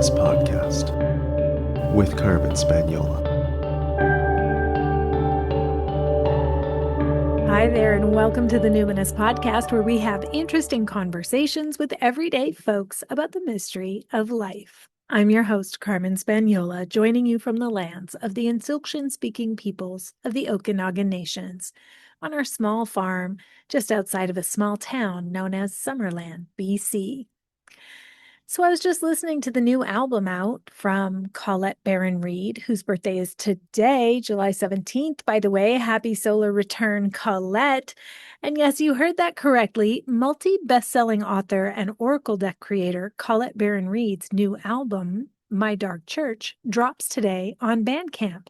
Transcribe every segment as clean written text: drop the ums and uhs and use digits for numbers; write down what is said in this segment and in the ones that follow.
Numinous Podcast with Carmen Spaniola. Hi there, and welcome to the Numinous Podcast, where we have interesting conversations with everyday folks about the mystery of life. I'm your host, Carmen Spaniola, joining you from the lands of the Insilkshin-speaking peoples of the Okanagan Nations on our small farm just outside of a small town known as Summerland, BC. So I was just listening to the new album out from Colette Baron-Reid, whose birthday is today, July 17th, by the way. Happy solar return, Colette. And yes, you heard that correctly. Multi-best-selling author and Oracle deck creator Colette Baron-Reid's new album, My Dark Church, drops today on Bandcamp.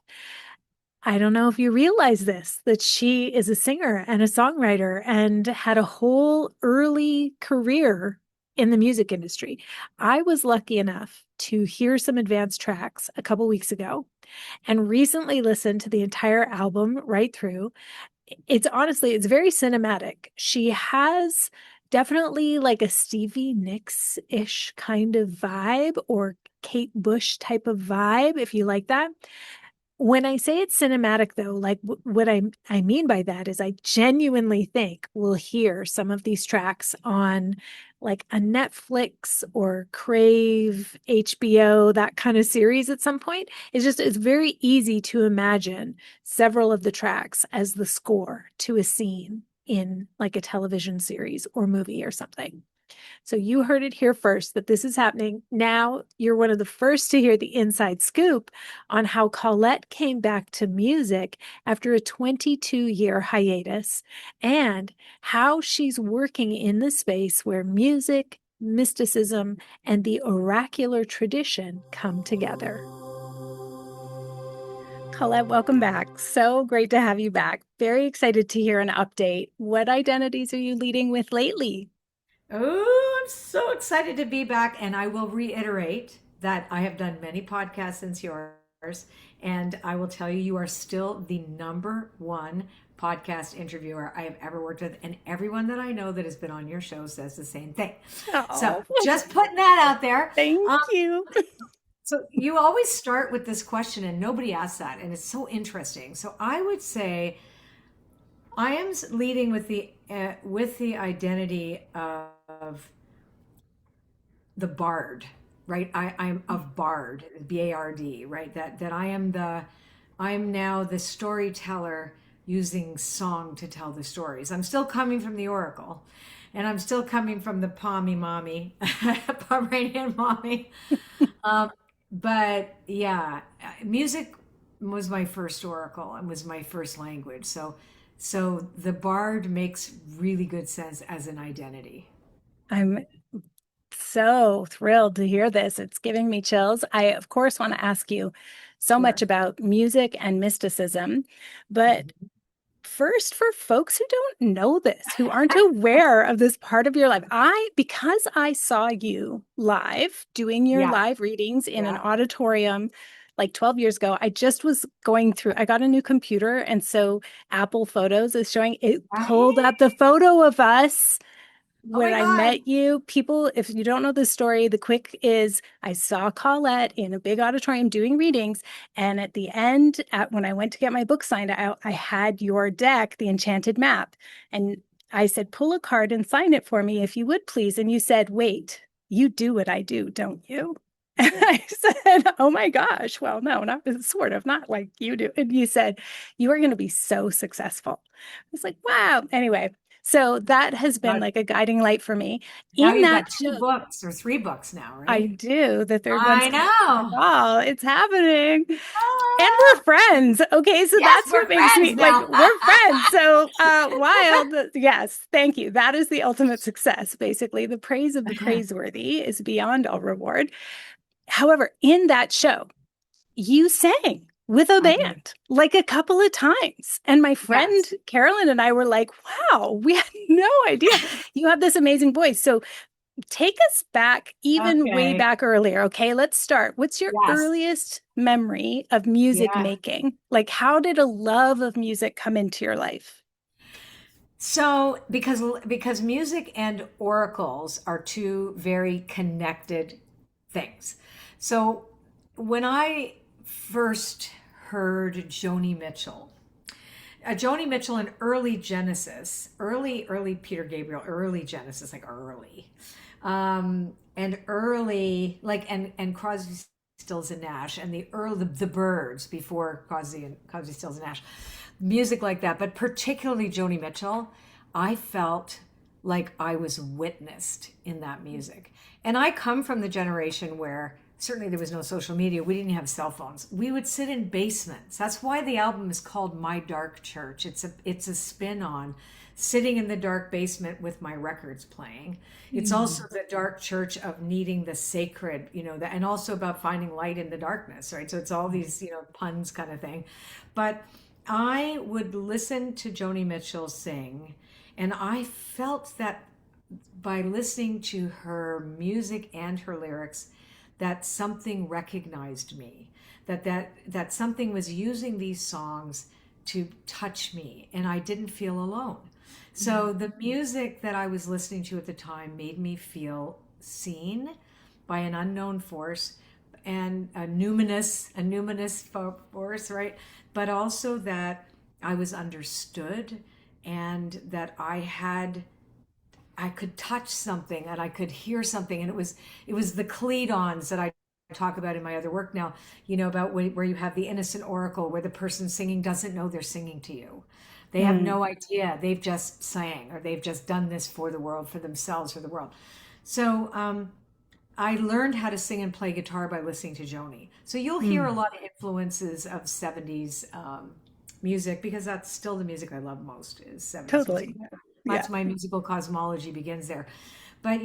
I don't know if you realize this, that she is a singer and a songwriter and had a whole early career in the music industry. I was lucky enough to hear some advanced tracks a couple weeks ago and recently listened to the entire album right through. It's very cinematic. She has definitely like a Stevie Nicks-ish kind of vibe, or Kate Bush type of vibe, if you like that. When I say it's cinematic, though, like what I mean by that is I genuinely think we'll hear some of these tracks on like a Netflix or Crave, HBO, that kind of series at some point. It's very easy to imagine several of the tracks as the score to a scene in like a television series or movie or something. So you heard it here first that this is happening. Now you're one of the first to hear the inside scoop on how Colette came back to music after a 22-year hiatus and how she's working in the space where music, mysticism, and the oracular tradition come together. Colette, welcome back. So great to have you back. Very excited to hear an update. What identities are you leading with lately? Oh, I'm so excited to be back. And I will reiterate that I have done many podcasts since yours. And I will tell you, you are still the number one podcast interviewer I have ever worked with. And everyone that I know that has been on your show says the same thing. So just putting that out there. Thank you. So you always start with this question, and nobody asks that. And it's so interesting. So I would say I am leading with the identity of the bard, right? I'm of bard, B-A-R-D, right? That I am now the storyteller using song to tell the stories. I'm still coming from the oracle, and I'm still coming from the Pomeranian mommy. But yeah, music was my first oracle and was my first language. So the bard makes really good sense as an identity. I'm so thrilled to hear this. It's giving me chills. I, of course, want to ask you so much about music and mysticism, but first, for folks who don't know this, who aren't aware of this part of your life, because I saw you live doing your live readings in an auditorium like 12 years ago, I just was going through, I got a new computer. And so Apple Photos is showing, it pulled up the photo of us when I met you. People, if you don't know the story, the quick is I saw Colette in a big auditorium doing readings. And at the end, when I went to get my book signed, I had your deck, the Enchanted Map. And I said, pull a card and sign it for me, if you would, please. And you said, wait, you do what I do, don't you? And I said, oh my gosh, well, no, not sort of, not like you do. And you said, you are going to be so successful. I was like, wow. Anyway, so that has been like a guiding light for me. Now you've got 2 books or 3 books now, right? I do. The third one's I know. Oh, it's happening. Oh. And we're friends. Okay, so that's what makes me like we're friends. So wild. Yes, thank you. That is the ultimate success. Basically, the praise of the praiseworthy is beyond all reward. However, in that show, you sang with a band like a couple of times. And my friend Carolyn and I were like, wow, we had no idea. You have this amazing voice. So take us back way back earlier. Okay, let's start. What's your earliest memory of music making? Like, how did a love of music come into your life? So because music and oracles are 2 very connected things. So when I first heard Joni Mitchell, Joni Mitchell and early Genesis, early Peter Gabriel, early Genesis, like early, and early, like, and Crosby, Stills and Nash, and the Byrds before Crosby, Stills and Nash, music like that, but particularly Joni Mitchell, I felt like I was witnessed in that music. And I come from the generation where certainly there was no social media. We didn't have cell phones. We would sit in basements. That's why the album is called My Dark Church. It's a spin on sitting in the dark basement with my records playing. It's also the dark church of needing the sacred, and also about finding light in the darkness, right? So it's all these, puns kind of thing. But I would listen to Joni Mitchell sing, and I felt that by listening to her music and her lyrics, that something recognized me, that something was using these songs to touch me, and I didn't feel alone. So the music that I was listening to at the time made me feel seen by an unknown force and a numinous force, right? But also that I was understood, and that I could touch something and I could hear something. And it was the clead-ons that I talk about in my other work now, about where you have the innocent oracle, where the person singing doesn't know they're singing to you. They have no idea. They've just sang, or they've just done this for the world, for themselves, for the world. So I learned how to sing and play guitar by listening to Joni. So you'll hear a lot of influences of 70s music, because that's still the music I love most, is 70s Totally. music. That's my musical cosmology begins there. But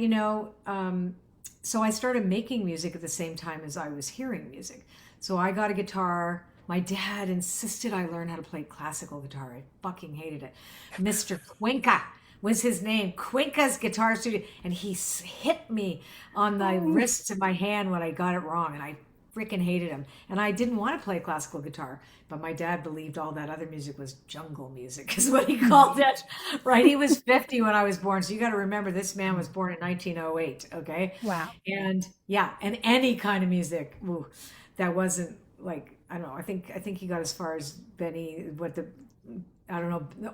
so I started making music at the same time as I was hearing music. So I got a guitar. My dad insisted I learn how to play classical guitar. I fucking hated it. Mr. Cuenca was his name. Cuenca's Guitar Studio. And he hit me on the wrists of my hand when I got it wrong. And I freaking hated him. And I didn't want to play classical guitar. But my dad believed all that other music was jungle music, is what he called it. Right? He was 50 when I was born. So you got to remember, this man was born in 1908. Okay. Wow. And yeah, and any kind of music that wasn't like, I don't know. I think he got as far as Benny, the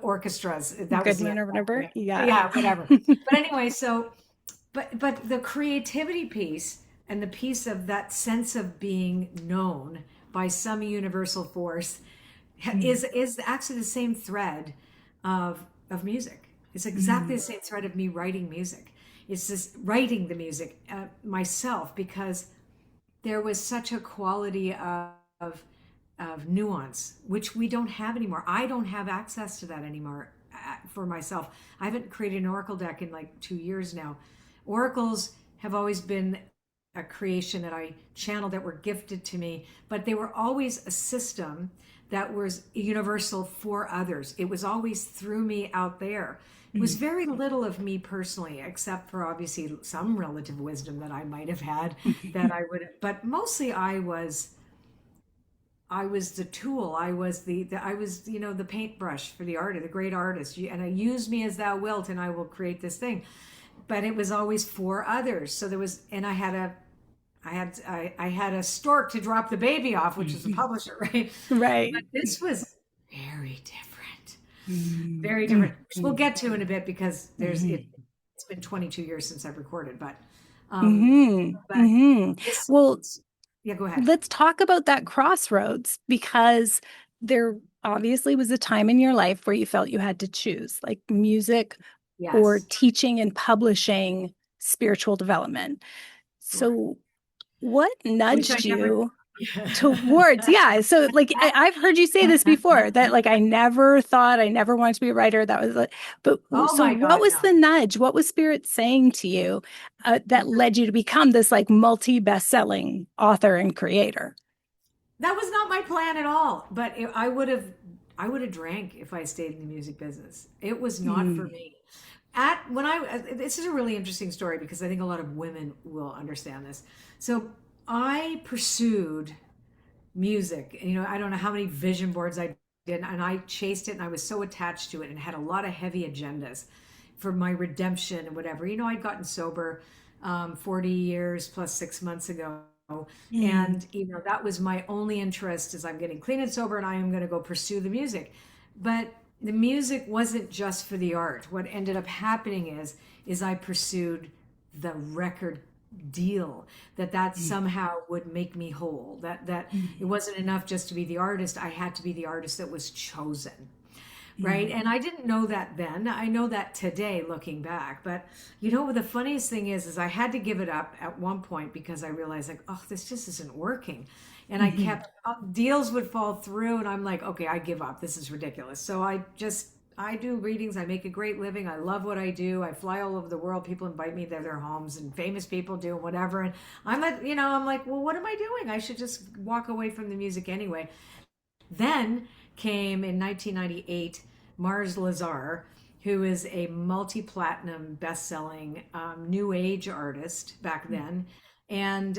orchestras. That was Goodman or whatever. Yeah, whatever. But anyway, but the creativity piece, and the piece of that sense of being known by some universal force is actually the same thread of music. It's exactly the same thread of me writing music. It's just writing the music myself, because there was such a quality of nuance, which we don't have anymore. I don't have access to that anymore for myself. I haven't created an Oracle deck in like 2 years now. Oracles have always been a creation that I channeled, that were gifted to me, but they were always a system that was universal for others. It was always through me out there. It was very little of me personally, except for obviously some relative wisdom that I might have had that I would have, but mostly I was the tool. I was the paintbrush for the artist, the great artist. And I use me as thou wilt, and I will create this thing. But it was always for others. So there was, and I had a stork to drop the baby off, which is a publisher, right? Right. But this was very different, very different. Which we'll get to in a bit, because it's been 22 years since I've recorded, but Well, yeah, go ahead. let's talk about that crossroads, because there obviously was a time in your life where you felt you had to choose, like music or teaching and publishing spiritual development. So what nudged you towards, so like I've heard you say this before, that like I never wanted to be a writer. That was like, but what was the nudge? What was Spirit saying to you that led you to become this like best-selling author and creator? That was not my plan at all, but I would have drank if I stayed in the music business. It was not for me. This is a really interesting story, because I think a lot of women will understand this. So I pursued music. I don't know how many vision boards I did, and I chased it, and I was so attached to it, and had a lot of heavy agendas for my redemption and whatever. I'd gotten sober 40 years plus 6 months ago, Mm. And, that was my only interest is I'm getting clean and sober and I am going to go pursue the music. But the music wasn't just for the art. What ended up happening is I pursued the record deal that Mm. somehow would make me whole, that it Mm. wasn't enough just to be the artist. I had to be the artist that was chosen, right? Mm. And I didn't know that then. I know that today looking back. But the funniest thing is I had to give it up at one point because I realized, like, oh, this just isn't working. And I Mhm. kept deals would fall through and I'm like, okay, I give up. This is ridiculous. So I do readings. I make a great living. I love what I do. I fly all over the world. People invite me to their homes and famous people do whatever. And I'm like, well, what am I doing? I should just walk away from the music anyway. Then came in 1998 Mars Lazar, who is a multi-platinum best-selling new age artist back then. And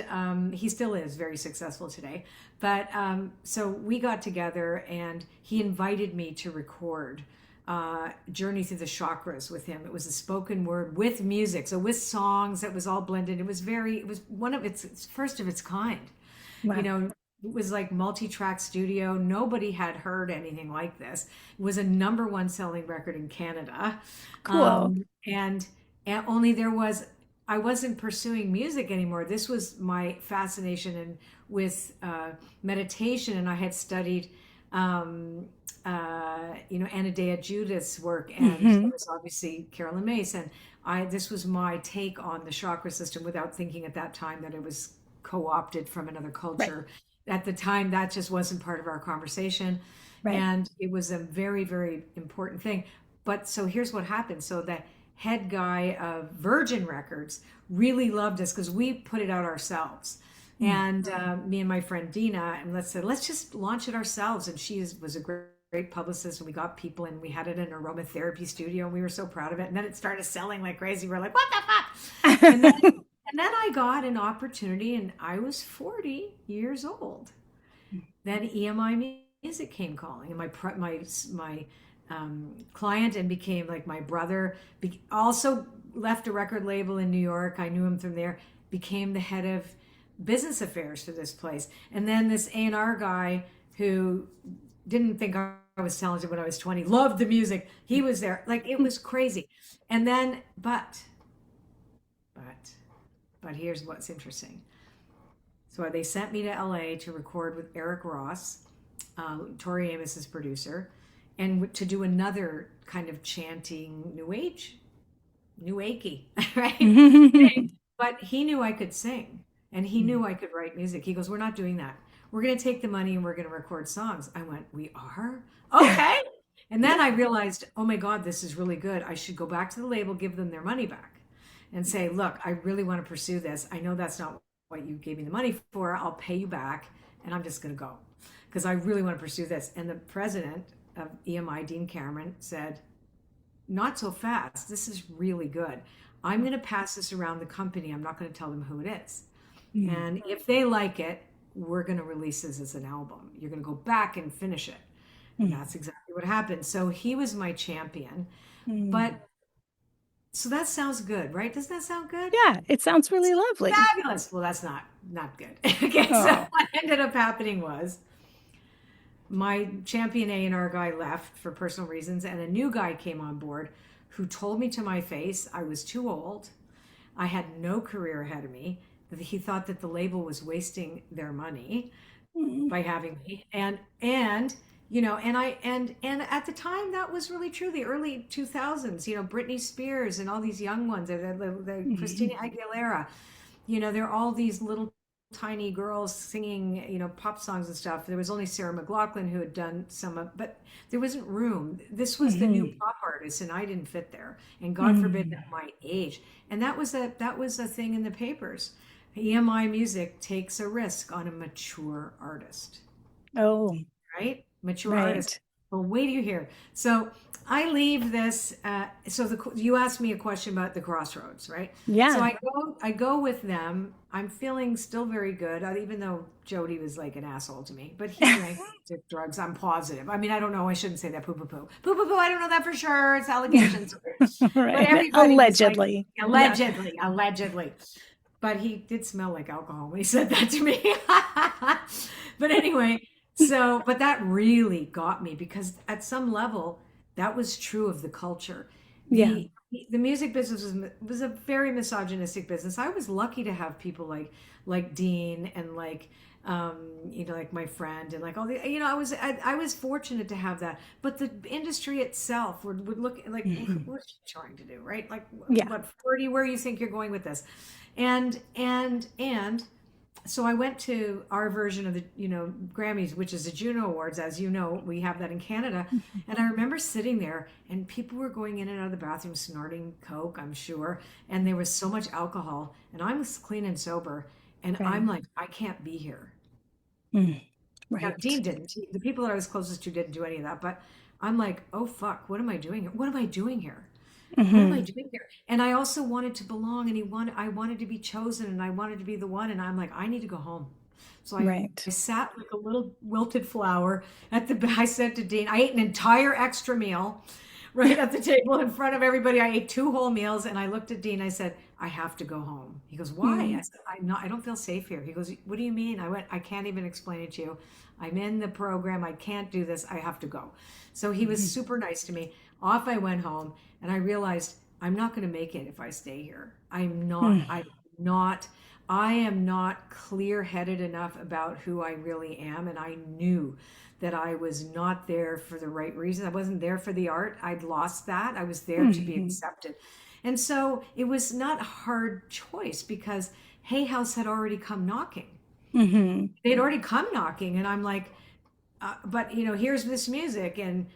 he still is very successful today. But so we got together and he invited me to record Journey Through the Chakras with him. It was a spoken word with music, so with songs that was all blended. It was one of its first of its kind. you Wow. know it was like multi-track studio. Nobody had heard anything like this. It was a number one selling record in Canada. Cool. And only I wasn't pursuing music anymore. This was my fascination and with meditation, and I had studied Anadea Judith's work, and there Hmm. was obviously Carolyn Mace, and this was my take on the chakra system without thinking at that time that it was co-opted from another Right. culture. At the time, that just wasn't part of our conversation, Right. and it was a very, very important thing. But so here's what happened. So the head guy of Virgin Records really loved us because we put it out ourselves. Mm. And me and my friend Dina, and let's just launch it ourselves. And was a great publicist, and we got people, and we had it in an aromatherapy studio, and we were so proud of it. And then it started selling like crazy. We're like, what the fuck? And then and then I got an opportunity, and I was 40 years old. Then EMI Music came calling, and my client, and became like my brother. Also left a record label in New York. I knew him from there. Became the head of business affairs for this place, and then this A&R guy who didn't think I was talented when I was 20, loved the music. He was there, like it was crazy. And then, but, but here's what's interesting. So they sent me to LA to record with Eric Ross, Tori Amos's producer, and to do another kind of chanting new achy, right? Thing. But he knew I could sing and he knew I could write music. He goes, we're not doing that. We're going to take the money and we're going to record songs. I went, we are? Okay. And then I realized, oh my God, this is really good. I should go back to the label, give them their money back and say, look, I really want to pursue this. I know that's not what you gave me the money for. I'll pay you back and I'm just going to go because I really want to pursue this. And the president of EMI, Dean Cameron, said, not so fast. This is really good. I'm going to pass this around the company. I'm not going to tell them who it is. Mm. And if they like it, we're going to release this as an album. You're going to go back and finish it. And Mm. that's exactly what happened. So he was my champion. Mm. But so that sounds good, right? Doesn't that sound good? Yeah, it sounds really lovely. Fabulous. Well, that's not good. Okay, so Oh. what ended up happening was my champion A&R guy left for personal reasons, and a new guy came on board who told me to my face I was too old. I had no career ahead of me. That he thought that the label was wasting their money Mm. by having me, and at the time that was really true. The early 2000s, Britney Spears and all these young ones, the Mm. Christina Aguilera, they're all these little tiny girls singing, pop songs and stuff. There was only Sarah McLachlan who had done some of, but there wasn't room. This was the new Mhm. pop artist, and I didn't fit there. And God forbid Mm. at my age. And that was a thing in the papers. EMI Music takes a risk on a mature artist, Oh, right? Mature artist. right. Well, wait till you hear. So I leave this. You asked me a question about the crossroads, right? So Yeah. I go with them. I'm feeling still very good, even though Jody was like an asshole to me. But he drank took drugs. I'm positive. I mean, I don't know. I shouldn't say that. Poo poo poo. Poo poo poo. I don't know that for sure. It's allegations. But Right. everybody was like, Allegedly. Yeah. allegedly. but he did smell like alcohol when he said that to me. But anyway, so, but that really got me because at some level, that was true of the culture. Yeah. The music business was a very misogynistic business. I was lucky to have people like Dean and like like my friend and like all the I was fortunate to have that. But the industry itself would look like what's she trying to do, right? Like Yeah. what 40, where you think you're going with this? And so I went to our version of the, Grammys, which is the Juno Awards. As you know, we have that in Canada. And I remember sitting there and people were going in and out of the bathroom snorting Coke, I'm sure. And there was so much alcohol. And I was clean and sober. And Right. I'm like, I can't be here. Right. Now, Dean didn't. The people that I was closest to didn't do any of that. But I'm like, oh, fuck, what am I doing here? What am I doing here? What am I doing here? And I also wanted to belong, and I wanted to be chosen, and I wanted to be the one. And I'm like, I need to go home. So I sat like a little wilted flower I said to Dean, I ate an entire extra meal right at the table in front of everybody. I ate 2 whole meals, and I looked at Dean. I said, I have to go home. He goes, why? I said, I don't feel safe here. He goes, what do you mean? I went, I can't even explain it to you. I'm in the program. I can't do this. I have to go. So he was super nice to me. Off I went home, and I realized I'm not going to make it if I stay here. I am not clear-headed enough about who I really am. And I knew that I was not there for the right reason. I wasn't there for the art. I'd lost that. I was there to be accepted. And so it was not a hard choice because Hay House had already come knocking. They'd already come knocking, and I'm like, but here's this music, and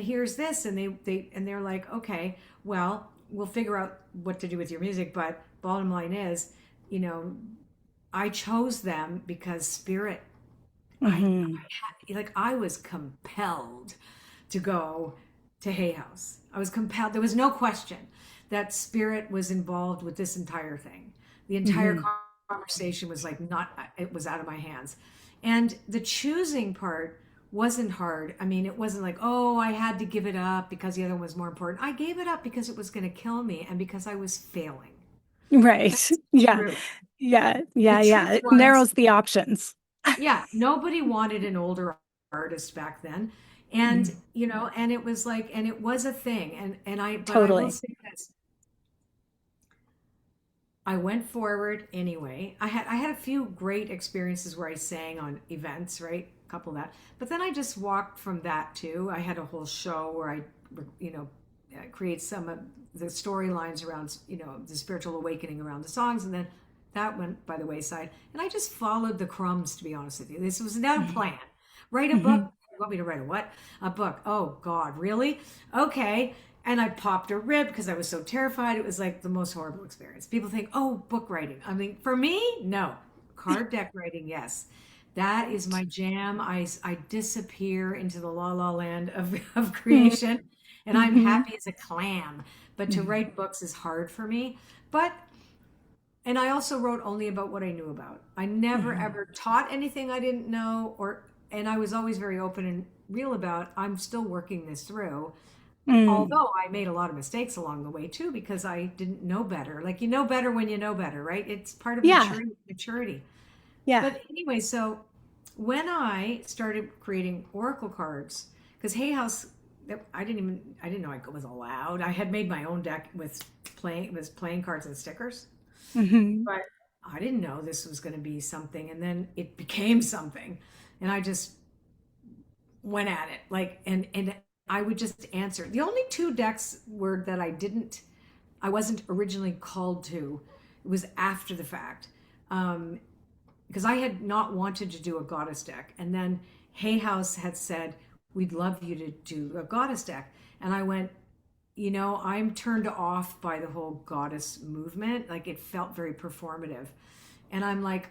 here's this, and they're like, okay, well, we'll figure out what to do with your music, but bottom line is, I chose them because Spirit. I was compelled to go to Hay House. I was compelled. There was no question that Spirit was involved with this entire thing. The entire conversation was like it was out of my hands. And the choosing part wasn't hard. I mean, it wasn't like, oh, I had to give it up because the other one was more important. I gave it up because it was going to kill me and because I was failing. Right. That's Yeah. true. Yeah. The Yeah. truth It was, narrows the options. yeah, nobody wanted an older artist back then. And, and it was like, and it was a thing. But I will Totally. say this. I went forward anyway. I had a few great experiences where I sang on events, right? A couple of that. But then I just walked from that too. I had a whole show where I, create some of the storylines around, the spiritual awakening around the songs. And then that went by the wayside. And I just followed the crumbs, to be honest with you. This was not a plan. Write a book. You want me to write a what? A book. Oh, God, really? Okay. And I popped a rib because I was so terrified. It was like the most horrible experience. People think, oh, book writing. I mean, for me, no. Card deck writing, yes. That is my jam. I disappear into the la la land of creation, and I'm happy as a clam. But to write books is hard for me. And I also wrote only about what I knew about. I never ever taught anything I didn't know, and I was always very open and real about, I'm still working this through. Although I made a lot of mistakes along the way too, because I didn't know better. Like, you know better when you know better, right? It's part of maturity. Yeah. But anyway, so when I started creating oracle cards, because Hay House, I didn't know I was allowed. I had made my own deck with playing cards and stickers, but I didn't know this was going to be something. And then it became something, and I just went at it and I would just answer. The only 2 decks were that I wasn't originally called to. It was after the fact. Because I had not wanted to do a goddess deck. And then Hay House had said, we'd love you to do a goddess deck. And I went, I'm turned off by the whole goddess movement. Like, it felt very performative. And I'm like,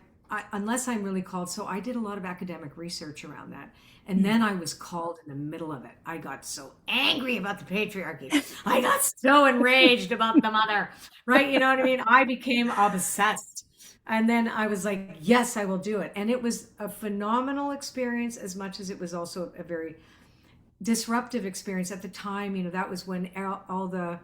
unless I'm really called. So I did a lot of academic research around that. And then I was called in the middle of it. I got so angry about the patriarchy. I got so enraged about the mother, right? You know what I mean? I became obsessed. And then I was like, yes, I will do it. And it was a phenomenal experience, as much as it was also a very disruptive experience at the time. That was when all the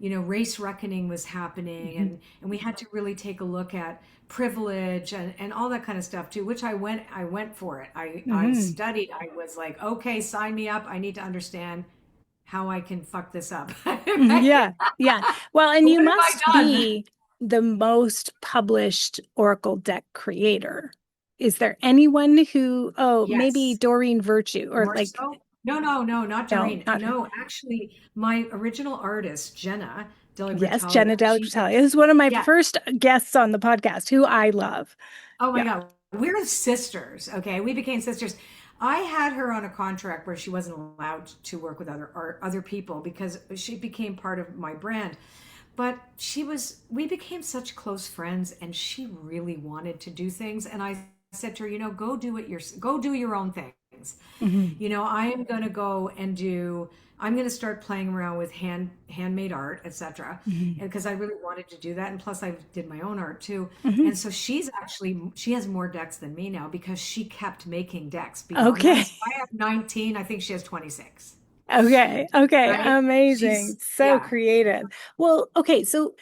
race reckoning was happening, and we had to really take a look at privilege and all that kind of stuff too, which I went for it. I Hmm. studied. I was like, okay, sign me up. I need to understand how I can fuck this up. Right? Yeah, yeah. Well, and you What have I must done? be the most published Oracle deck creator. Is there anyone who, oh, maybe Yes. Doreen Virtue or More like, so? No, no, no, not no, Doreen. not her. No, actually, my original artist, Jenna Della Yes, Gritalia, Jenna Della she, Gratalia is one of my yeah. first guests on the podcast who I love. Oh my Yeah. God. We're sisters. Okay. We became sisters. I had her on a contract where she wasn't allowed to work with other people because she became part of my brand. But we became such close friends, and she really wanted to do things. And I said to her, go do your own things. Hmm. I am going to go and I'm going to start playing around with handmade art, etc. Hmm. And because I really wanted to do that. And plus I did my own art too. Hmm. And so she has more decks than me now because she kept making decks beyond that. Okay. So I have 19. I think she has 26. Okay. Okay. Right? Amazing. So Yeah. creative. Well, okay. So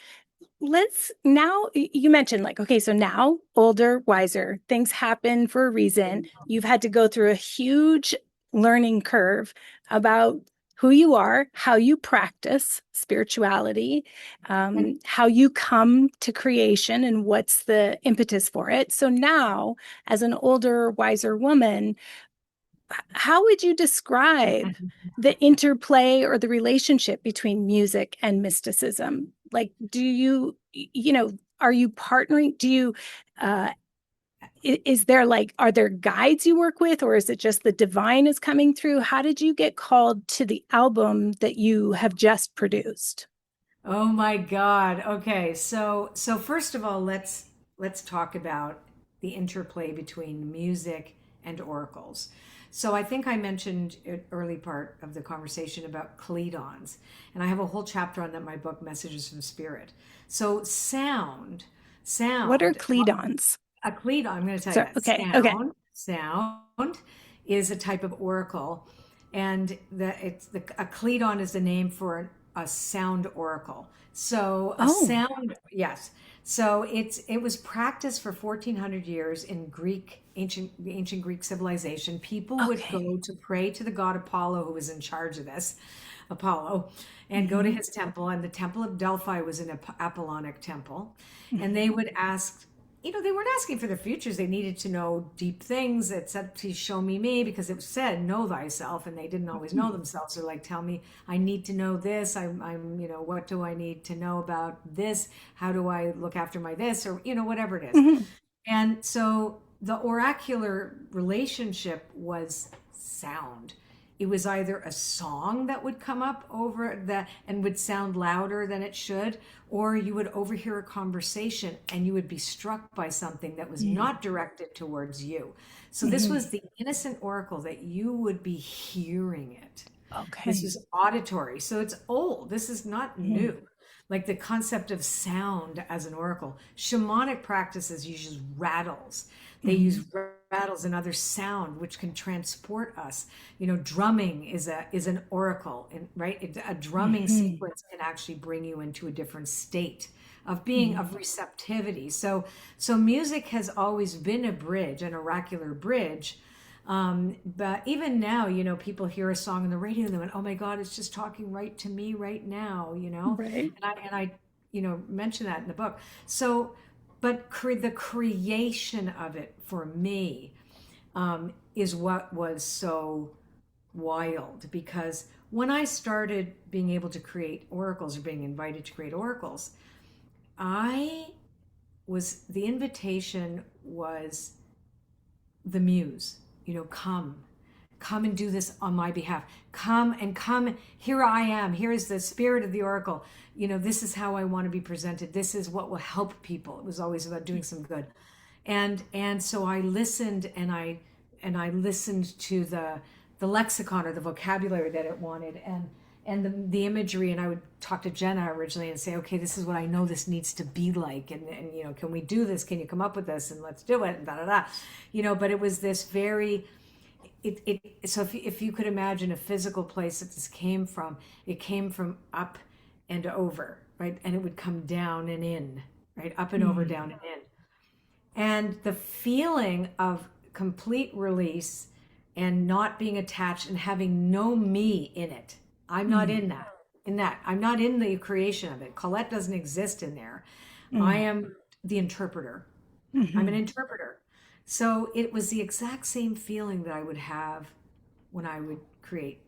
let's now, you mentioned like, okay, so now older, wiser, things happen for a reason. You've had to go through a huge learning curve about who you are, how you practice spirituality, And how you come to creation and what's the impetus for it. So now, as an older, wiser woman, how would you describe the interplay or the relationship between music and mysticism? Like, are you partnering? Uh, is there like, are there guides you work with, or is it just the divine is coming through? How did you get called to the album that you have just produced? oh my God. Okay. So first of all, let's talk about the interplay between music and oracles. So I think I mentioned an early part of the conversation about cledons, and I have a whole chapter on that in my book, Messages from Spirit. So What are sound, cledons? a cledon, I'm going to tell you So, that. okay, okay. Sound is a type of oracle, and a cledon is the name for a sound oracle. So a Oh, sound, yes. So it was practiced for 1400 years in the ancient Greek civilization. People would okay. go to pray to the god Apollo, who was in charge of this, Apollo, and go to Hmm. his temple. And the temple of Delphi was an Apollonic temple, and Hmm. they would ask, they weren't asking for their futures. They needed to know deep things. It said, please show me, because it said, know thyself. And they didn't always know themselves. They're like, tell me, I need to know this. What do I need to know about this? How do I look after my this? Or, whatever it is. Hmm. And so the oracular relationship was sound. It was either a song that would come up over that and would sound louder than it should, or you would overhear a conversation and you would be struck by something that was not directed towards you. So this Hmm. was the innocent oracle that you would be hearing it. This Okay. is auditory. So it's old. This is not Mhm. new. Like the concept of sound as an oracle. Shamanic practices use rattles. They use Mhm. rattles and other sound which can transport us. Drumming is an oracle, and right? A drumming Mhm. sequence can actually bring you into a different state of being Mhm. of receptivity. So music has always been a bridge, an oracular bridge, but even now, people hear a song on the radio and they went, "Oh my God, it's just talking right to me right now," Right. and I mention that in the book. So, but the creation of it for me is what was so wild, because when I started being able to create oracles, or being invited to create oracles, I the invitation was the muse, come and do this on my behalf. Come, here I am. Here is the spirit of the oracle. This is how I want to be presented. This is what will help people. It was always about doing some good. And so I listened, and I listened to the lexicon, or the vocabulary that it wanted, and the imagery. And I would talk to Jenna originally and say, okay, this is what I know this needs to be like, and can we do this? Can you come up with this? And let's do it, and da da da. But it was this very, so if you could imagine a physical place that this came from, it came from up and over, right? And it would come down and in, right? Up and over, down and in. And the feeling of complete release and not being attached and having no me in it. I'm not in that. I'm not in the creation of it. Colette doesn't exist in there. I am the interpreter. I'm an interpreter. So it was the exact same feeling that I would have when I would create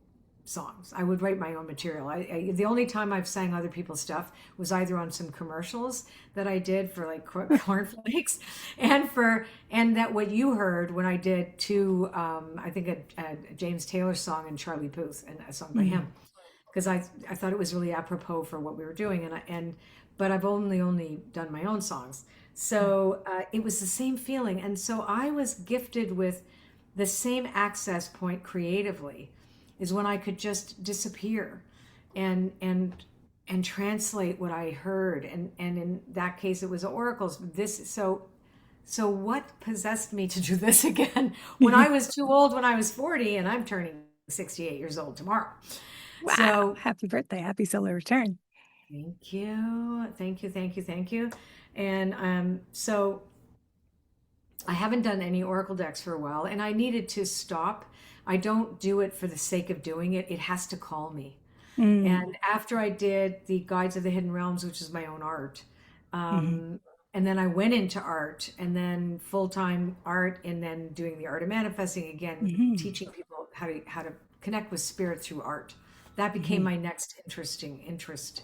songs. I would write my own material. The only time I've sang other people's stuff was either on some commercials that I did for like cornflakes, and that what you heard when I did two, I think a James Taylor song and Charlie Puth, and a song by him, because I thought it was really apropos for what we were doing, but I've only done my own songs, so it was the same feeling, and so I was gifted with the same access point creatively is when I could just disappear and translate what I heard. And in that case, it was oracles. So what possessed me to do this again when I was too old, when I was 40, and I'm turning 68 years old tomorrow. Wow. So happy birthday. Happy solar return. Thank you. Thank you. Thank you. Thank you. And so I haven't done any oracle decks for a while, and I needed to stop. I don't do it for the sake of doing it. It has to call me. And after I did the Guides of the Hidden Realms, which is my own art, and then I went into art, and then full-time art, and then doing the art of manifesting again, teaching people how to connect with spirit through art. That became my next interest.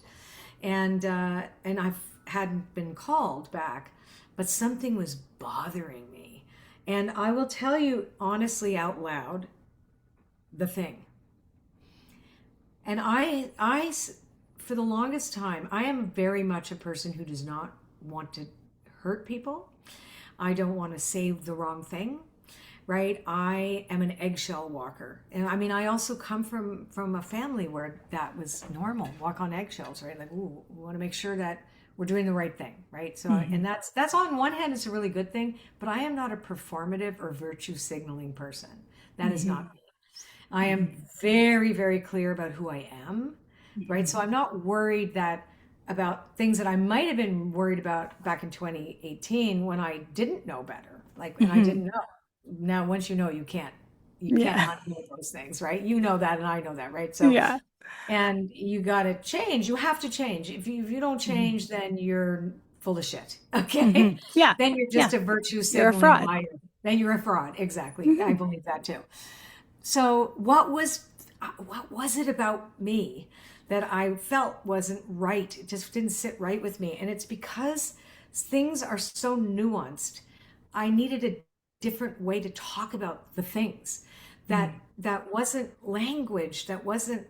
And I hadn't been called back, but something was bothering me. And I will tell you honestly out loud, the thing. And I for the longest time, I am very much a person who does not want to hurt people. I don't want to say the wrong thing, right? I am an eggshell walker. And I mean, I also come from a family where that was normal, walk on eggshells, right? Like, ooh, we want to make sure that we're doing the right thing, right? So, and that's on one hand, it's a really good thing, but I am not a performative or virtue signaling person. That is not me. I am very, very clear about who I am, right? So I'm not worried about things that I might have been worried about back in 2018 when I didn't know better. Like, and I didn't know. Now, once you know, you can't undo those things, right? You know that, and I know that, right? So, and you got to change. You have to change. If you don't change, then you're full of shit. Okay. Yeah. Then you're just a virtue signaling liar. Then you're a fraud. Exactly. I believe that too. So what was it about me that I felt wasn't right? It just didn't sit right with me. And it's because things are so nuanced. I needed a different way to talk about the things that wasn't language, that wasn't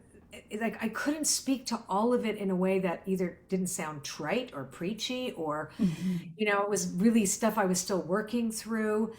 like, I couldn't speak to all of it in a way that either didn't sound trite or preachy or, it was really stuff I was still working through.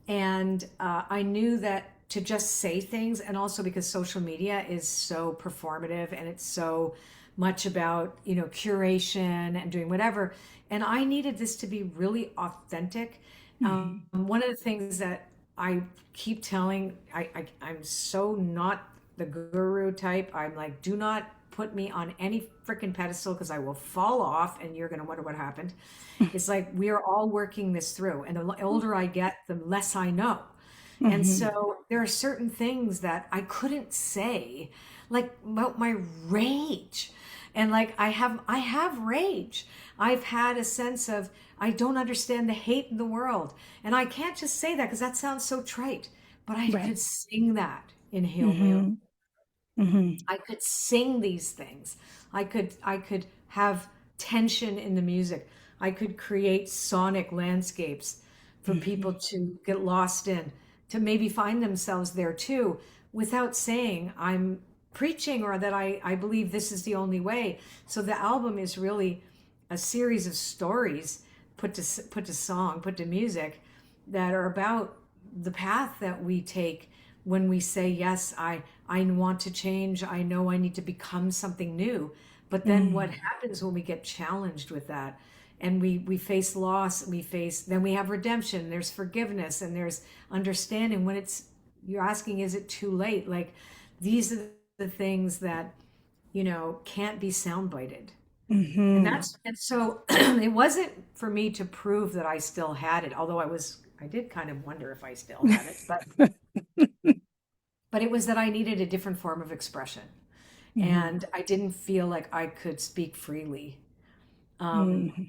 And I knew that to just say things, and also because social media is so performative and it's so much about, curation and doing whatever. And I needed this to be really authentic. One of the things that I keep telling, I'm so not the guru type. I'm like, do not put me on any freaking pedestal because I will fall off and you're going to wonder what happened. It's like, we are all working this through. And the older I get, the less I know. And so there are certain things that I couldn't say, like about my rage. And like, I have rage. I've had a sense of, I don't understand the hate in the world. And I can't just say that because that sounds so trite, but I could sing that in Heal Me. I could sing these things. I could have tension in the music. I could create sonic landscapes for people to get lost in, to maybe find themselves there too, without saying I'm preaching or that I believe this is the only way. So the album is really a series of stories put to song, put to music, that are about the path that we take when we say, yes, I want to change. I know I need to become something new. But then what happens when we get challenged with that? And we face loss, then we have redemption, there's forgiveness, and there's understanding. When you're asking, is it too late? Like, these are the things that can't be soundbited. And Hmm. and so it wasn't for me to prove that I still had it, although I did kind of wonder if I still had it, but it was that I needed a different form of expression. Hmm. And I didn't feel like I could speak freely. Um, Hmm.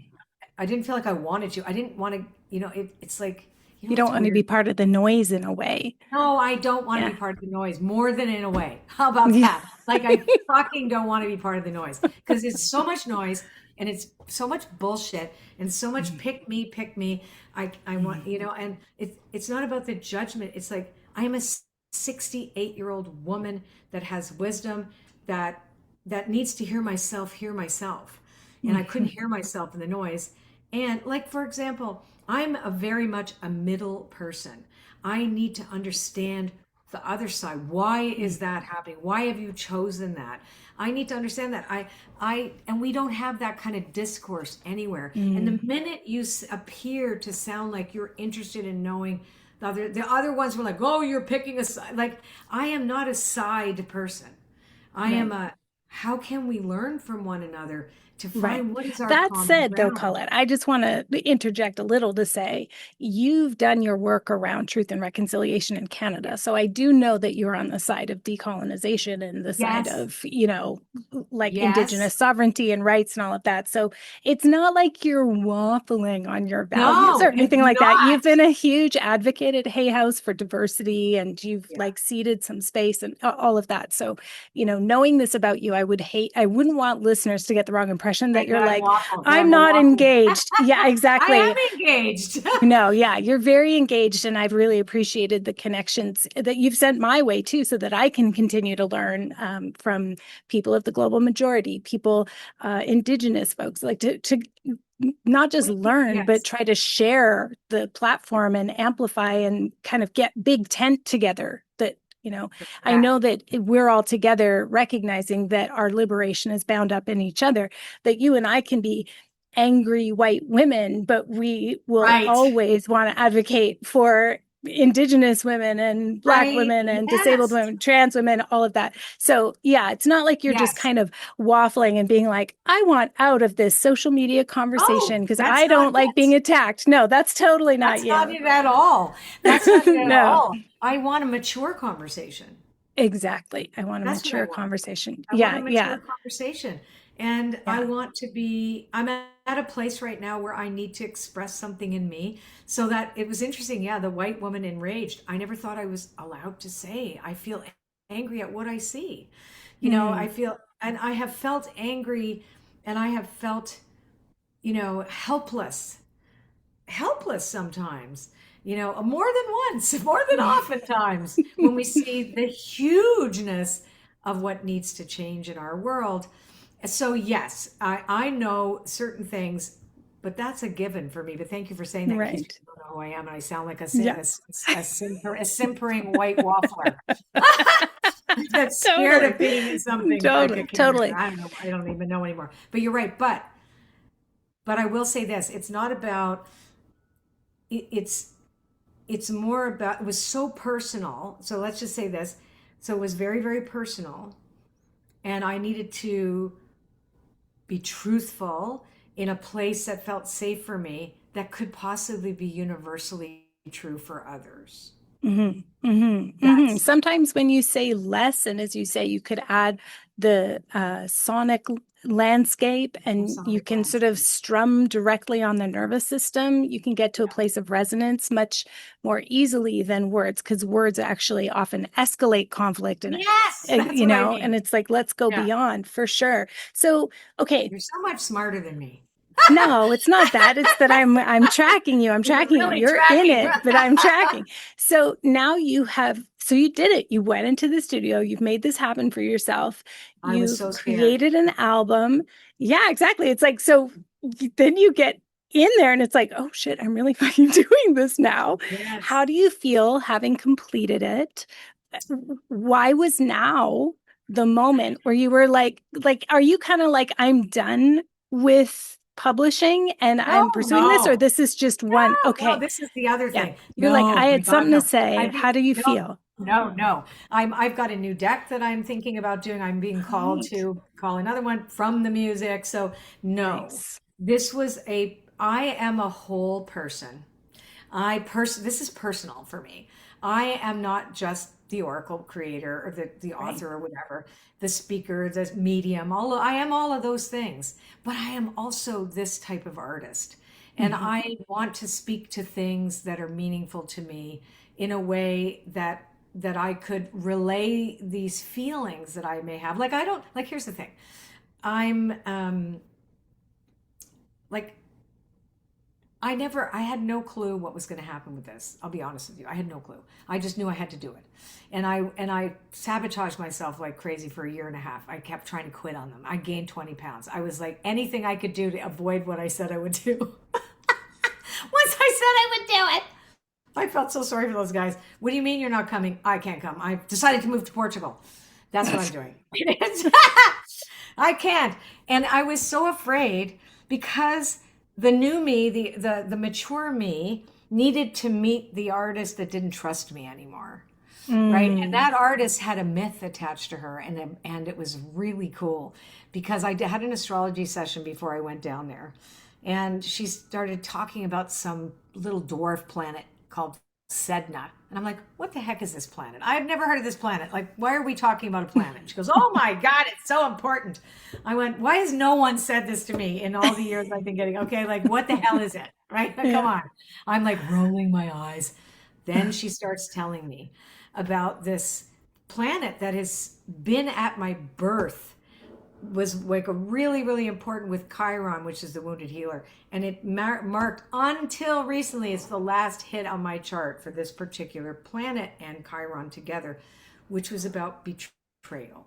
I didn't feel like I wanted to. I didn't want to, it's like, You don't it's want to be weird. part of the noise in a way. No, I don't want to Yeah. be part of the noise more than in a way. How about Yeah. that? Like, I fucking don't want to be part of the noise because it's so much noise and it's so much bullshit and so much pick me. I want, Mhm. and it's not about the judgment. It's like, I am a 68-year-old woman that has wisdom that needs to hear myself. And I couldn't Mhm. hear myself in the noise. And like, for example, I'm a very much a middle person. I need to understand the other side. Why is that happening? Why have you chosen that? I need to understand that. And we don't have that kind of discourse anywhere. And the Mhm. minute you appear to sound like you're interested in knowing the other ones were like, oh, you're picking a side. Like, I am not a side person. I am Right. a, how can we learn from one another to Right. find what is our That common said, though, ground? Colette, I just want to interject a little to say you've done your work around truth and reconciliation in Yeah. Canada. So I do know that you're on the side of decolonization and the side Yes. of, like Yes. Indigenous sovereignty and rights and all of that. So it's not like you're waffling on your values or No, it's anything like that. You've not. been a huge advocate at Hay House for diversity and you've Yeah. like ceded some space and all of that. So knowing this about you, I wouldn't want listeners to get the wrong impression that you're That I'm like, waffle, that I'm I'm a not waffle. engaged. Yeah, I exactly. am engaged. No, yeah, you're very engaged. And I've really appreciated the connections that you've sent my way too, so that I can continue to learn from people of the global majority, people, Indigenous folks, like to not just learn, but Yes. try to share the platform and amplify and kind of get big tent together that, I That. know that we're all together recognizing that our liberation is bound up in each other, that you and I can be angry white women, but we will Right. always want to advocate for Indigenous women and Black Right. women and disabled Yes. women, trans women, all of that. So, yeah, it's not like you're just Yes. kind of waffling and being like, I want out of this social media conversation Oh, because that's I not don't like being it. attacked. No, that's totally not That's not you. it at all. That's not it at No, all. I want a mature conversation. exactly. I want a That's what I mature want. conversation. I want a Yeah, yeah, mature conversation. And I yeah. want to be, I'm at a place right now where I need to express something in me. So that it was interesting. Yeah, the white woman enraged. I never thought I was allowed to say, I feel angry at what I see. I Mm, feel, and I have felt angry and I have felt, helpless sometimes, more than once, more than oftentimes when we see the hugeness of what needs to change in our world. So, yes, I know certain things, but that's a given for me. But thank you for saying that in case right. people don't know who I am and I sound like Yeah. a simpering white waffler that's scared Totally. of being something like a Totally. character. Totally. I don't know. I don't even know anymore. But you're right. But I will say this: it's not about it's more about, it was so personal. So let's just say this. So it was very, very personal. And I needed to be truthful in a place that felt safe for me that could possibly be universally true for others. Mm-hmm, mm-hmm, mm-hmm. That's Sometimes when you say less, and as you say, you could add the sonic landscape the and you sonic can sort of landscape. strum directly on the nervous system. You can get to a Yeah. place of resonance much more easily than words, because words actually often escalate conflict and, Yes, that's what I and mean. it's like, let's go Yeah. beyond for sure. So, okay, You're so much smarter than me. no, it's not that. It's that I'm tracking you. I'm You're tracking you. really You're in tracking. it, but I'm tracking. So now you did it. You went into the studio. You've made this happen for yourself. I was You've so scared. created an album. Yeah, exactly. It's like, so then you get in there and it's like, oh shit, I'm really fucking doing this now. Yes. How do you feel having completed it? Why was now the moment where you were like, are you kind of like, I'm done with publishing and No, I'm pursuing this, or no. this is just one? No, Okay. this is the other Yeah. thing. You're like, No, I my had God, something to no. say. I think How do you no, feel? No, no. I've got a new deck that I'm thinking about doing. I'm being called Great. to call another one from the music. So no, Nice. I am a whole person. This is personal for me. I am not just the oracle creator or the Right. author or whatever, the speaker, the medium, I am all of those things, but I am also this type of artist. And Mhm. I want to speak to things that are meaningful to me in a way that I could relay these feelings that I may have. Like I don't like here's the thing. I'm like I had no clue what was going to happen with this. I'll be honest with you. I had no clue. I just knew I had to do it. And I sabotaged myself like crazy for a year and a half. I kept trying to quit on them. I gained 20 pounds. I was like anything I could do to avoid what I said I would do. Once I said I would do it, I felt so sorry for those guys. What do you mean you're not coming? I can't come. I decided to move to Portugal. That's what I'm doing. I can't. And I was so afraid because the new me, the mature me, needed to meet the artist that didn't trust me anymore. Right. And Mm. that artist had a myth attached to her, and it was really cool because had an astrology session before I went down there. And she started talking about some little dwarf planet called Sedna. And I'm like, what the heck is this planet? I've never heard of this planet. Like, why are we talking about a planet? She goes, oh my God, it's so important. I went, why has no one said this to me in all the years I've been getting? Okay, like, what the hell is it? Right? Come Yeah. on. I'm like rolling my eyes. Then she starts telling me about this planet that has been at my birth, was like a really, really important with Chiron, which is the wounded healer. And it marked until recently, it's the last hit on my chart for this particular planet and Chiron together, which was about betrayal,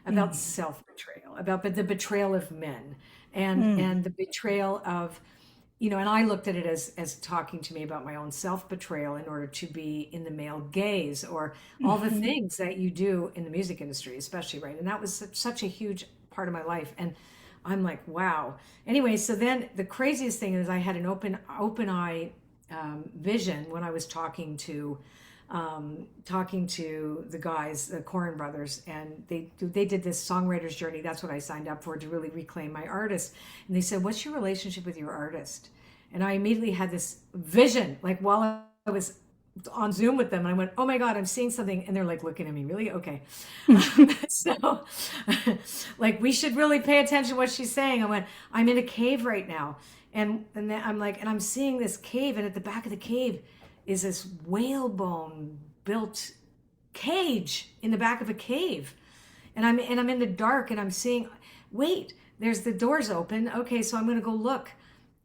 about Mm. self-betrayal, about the betrayal of men Mm. and the betrayal of, you know, and I looked at it as talking to me about my own self-betrayal in order to be in the male gaze, or all the Mhm. things that you do in the music industry, especially, right? And that was such a huge part of my life. And I'm like, wow. Anyway, so then the craziest thing is I had an open eye vision when I was talking to the guys, the Corin brothers, and they did this songwriter's journey. That's what I signed up for, to really reclaim my artist. And they said, "What's your relationship with your artist?" And I immediately had this vision, like while I was on Zoom with them, and I went, "Oh my God, I'm seeing something," and they're like looking at me, really, okay. So, like, we should really pay attention to what she's saying. I went, "I'm in a cave right now," and then I'm like, and I'm seeing this cave, and at the back of the cave is this whalebone built cage in the back of a cave. And I'm in the dark and I'm seeing, wait, there's the doors open. Okay, so I'm gonna go look.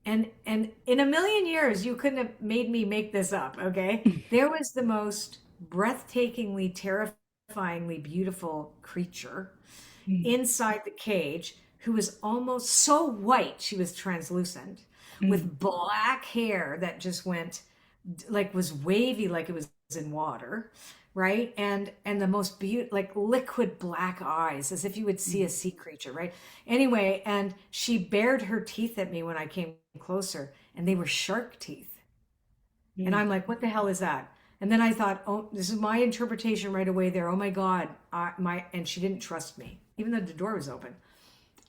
And in a million years, you couldn't have made me make this up, okay? There was the most breathtakingly, terrifyingly beautiful creature Mm. inside the cage who was almost so white, she was translucent, Mm. with black hair that just went like was wavy like it was in water, right? And the most beautiful, like liquid black eyes, as if you would see a Mm. sea creature, right? Anyway, and she bared her teeth at me when I came closer, and they were shark teeth. And Mm. I'm like, what the hell is that? And then I thought, oh, this is my interpretation right away there. Oh my God, and she didn't trust me, even though the door was open.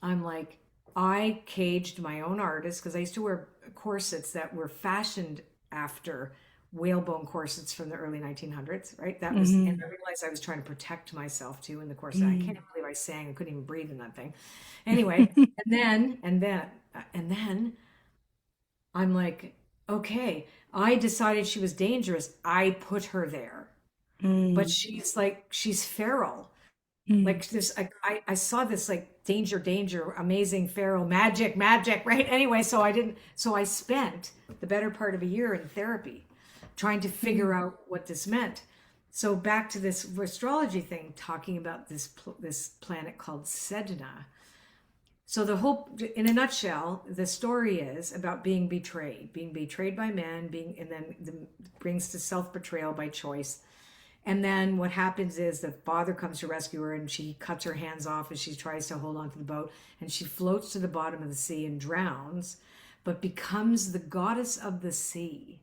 I'm like, I caged my own artist because I used to wear corsets that were fashioned after whalebone corsets from the early 1900s, right? That was, and I Mhm. realized I was trying to protect myself too in the corset. I can't Mm. believe I sang. I couldn't even breathe in that thing. Anyway, and then I'm like, okay, I decided she was dangerous. I put her there, but Mm. she's feral, Mm. like this. I saw this like danger, amazing feral magic, right? Anyway, so I spent the better part of a year in therapy trying to figure Mm. out what this meant. So back to this astrology thing, talking about this planet called Sedna. So the whole, in a nutshell, the story is about being betrayed by men, and then brings to self-betrayal by choice. And then what happens is the father comes to rescue her, and she cuts her hands off as she tries to hold onto the boat, and she floats to the bottom of the sea and drowns, but becomes the goddess of the sea.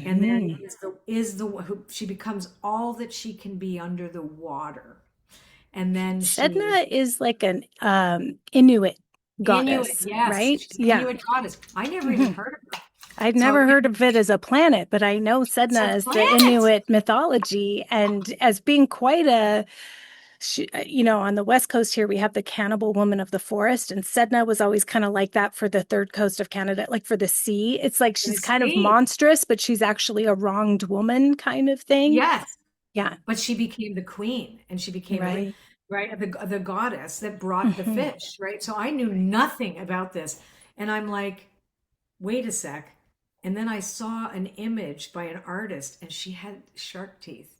And then Mhm. she becomes all that she can be under the water. And then she Sedna is like an Inuit Inuit, goddess, yes, right? she's an Yeah. Inuit goddess. I never even hmm heard of her. I've So never heard of it as a planet, but I know it's a Sedna is the planet. Inuit mythology and as being quite a, on the West Coast here, we have the cannibal woman of the forest, and Sedna was always kind of like that for the third coast of Canada, like for the sea. It's like The she's kind of sea. monstrous, but she's actually a wronged woman kind of thing. Yes. Yeah. But she became the queen and she became Right. right, the goddess that brought the hmm fish, right? So I knew nothing about this. And I'm like, wait a sec. And then I saw an image by an artist and she had shark teeth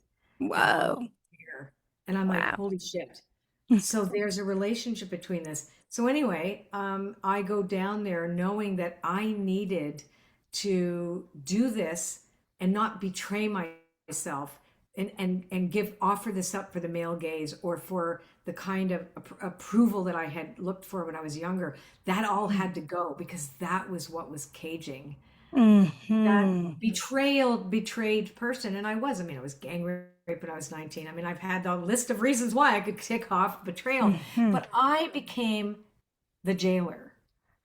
and all Whoa. hair. And I'm like, Wow. holy shit. So there's a relationship between this. So anyway, I go down there knowing that I needed to do this and not betray myself and give offer this up for the male gaze or for the kind of approval that I had looked for when I was younger. That all had to go because that was what was caging that hmm betrayed person. And I mean, I was gang raped when I was 19. I mean, I've had a list of reasons why I could tick off betrayal, hmm but I became the jailer,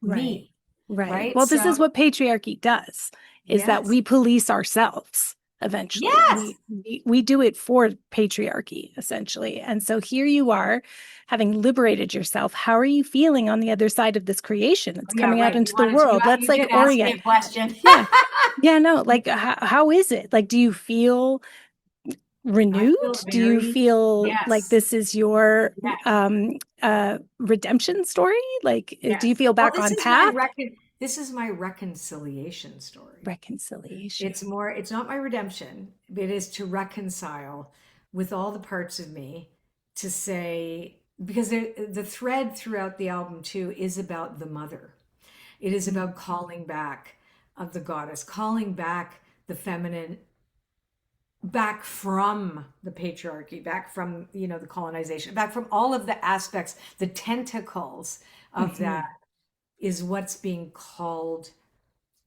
Right. me, Right. right? Well, this is So, what patriarchy does, is that yes, we police ourselves eventually. yes. We do it for patriarchy, essentially. And so here you are, having liberated yourself. How are you feeling on the other side of this creation? It's Yeah, coming out right. into the world. Let's You like did ask me orient. a question. Yeah. Yeah, no, like how is it? Like, do you feel I renewed? feel Do you very, feel like yes, this is your yes. redemption story? Like, do you Yes. feel Well, back on path? this is my reconciliation story. Reconciliation. It's not my redemption. It is to reconcile with all the parts of me to say, because the thread throughout the album too is about the mother. It is about calling back of the goddess, calling back the feminine, back from the patriarchy, back from, the colonization, back from all of the aspects, the tentacles of that Mhm. is what's being called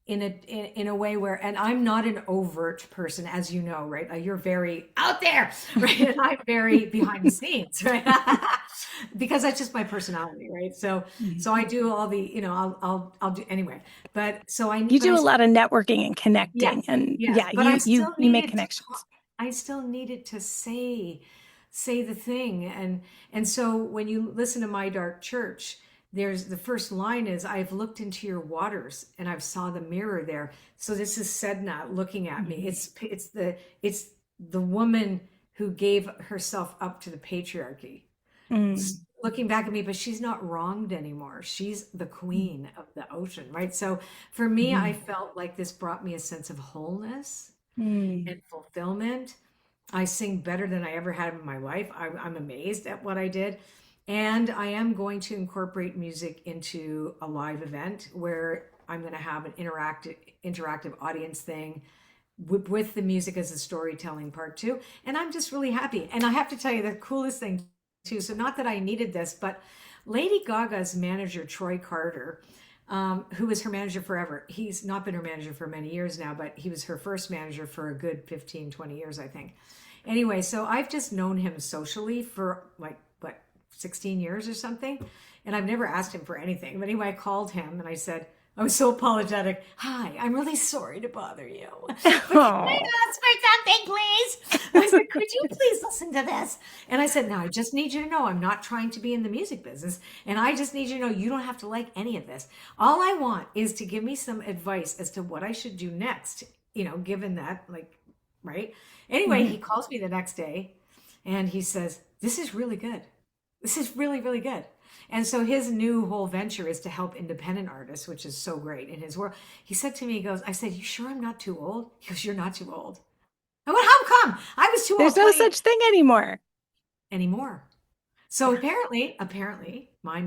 in a way where, and I'm not an overt person, as you know, right? You're very out there, right? And I'm very behind the scenes, right? Because that's just my personality, right? Mhm. So I do all the, I'll do anyway. But You but do a lot of networking and connecting, yes, and yes. yeah, But you make connections. I still needed to say the thing, and so when you listen to My Dark Church, there's the first line is, I've looked into your waters and I've saw the mirror there. So this is Sedna looking at me. Mhm. It's the woman who gave herself up to the patriarchy Mm. looking back at me, but she's not wronged anymore. She's the queen of the ocean, right? So for me, I Mhm. felt like this brought me a sense of wholeness Mm. and fulfillment. I sing better than I ever had in my life. I'm amazed at what I did. And I am going to incorporate music into a live event where I'm going to have an interactive audience thing with the music as a storytelling part too. And I'm just really happy. And I have to tell you the coolest thing too. So not that I needed this, but Lady Gaga's manager, Troy Carter, who was her manager forever. He's not been her manager for many years now, but he was her first manager for a good 15, 20 years, I think. Anyway, so I've just known him socially for like, what, 16 years or something. And I've never asked him for anything. But anyway, I called him and I said, I was so apologetic. Hi, I'm really sorry to bother you. But can I Oh. ask for something, please? I said, could you please listen to this? And I said, no, I just need you to know I'm not trying to be in the music business. And I just need you to know you don't have to like any of this. All I want is to give me some advice as to what I should do next, given that, like, right? Anyway, he Mhm. calls me the next day and he says, this is really good. This is really, really good. And so his new whole venture is to help independent artists, which is so great in his world. He said to me, he goes, I said, you sure I'm not too old? He goes, you're not too old. I went, how come? I was too old There's no 20 such thing anymore. anymore. So apparently,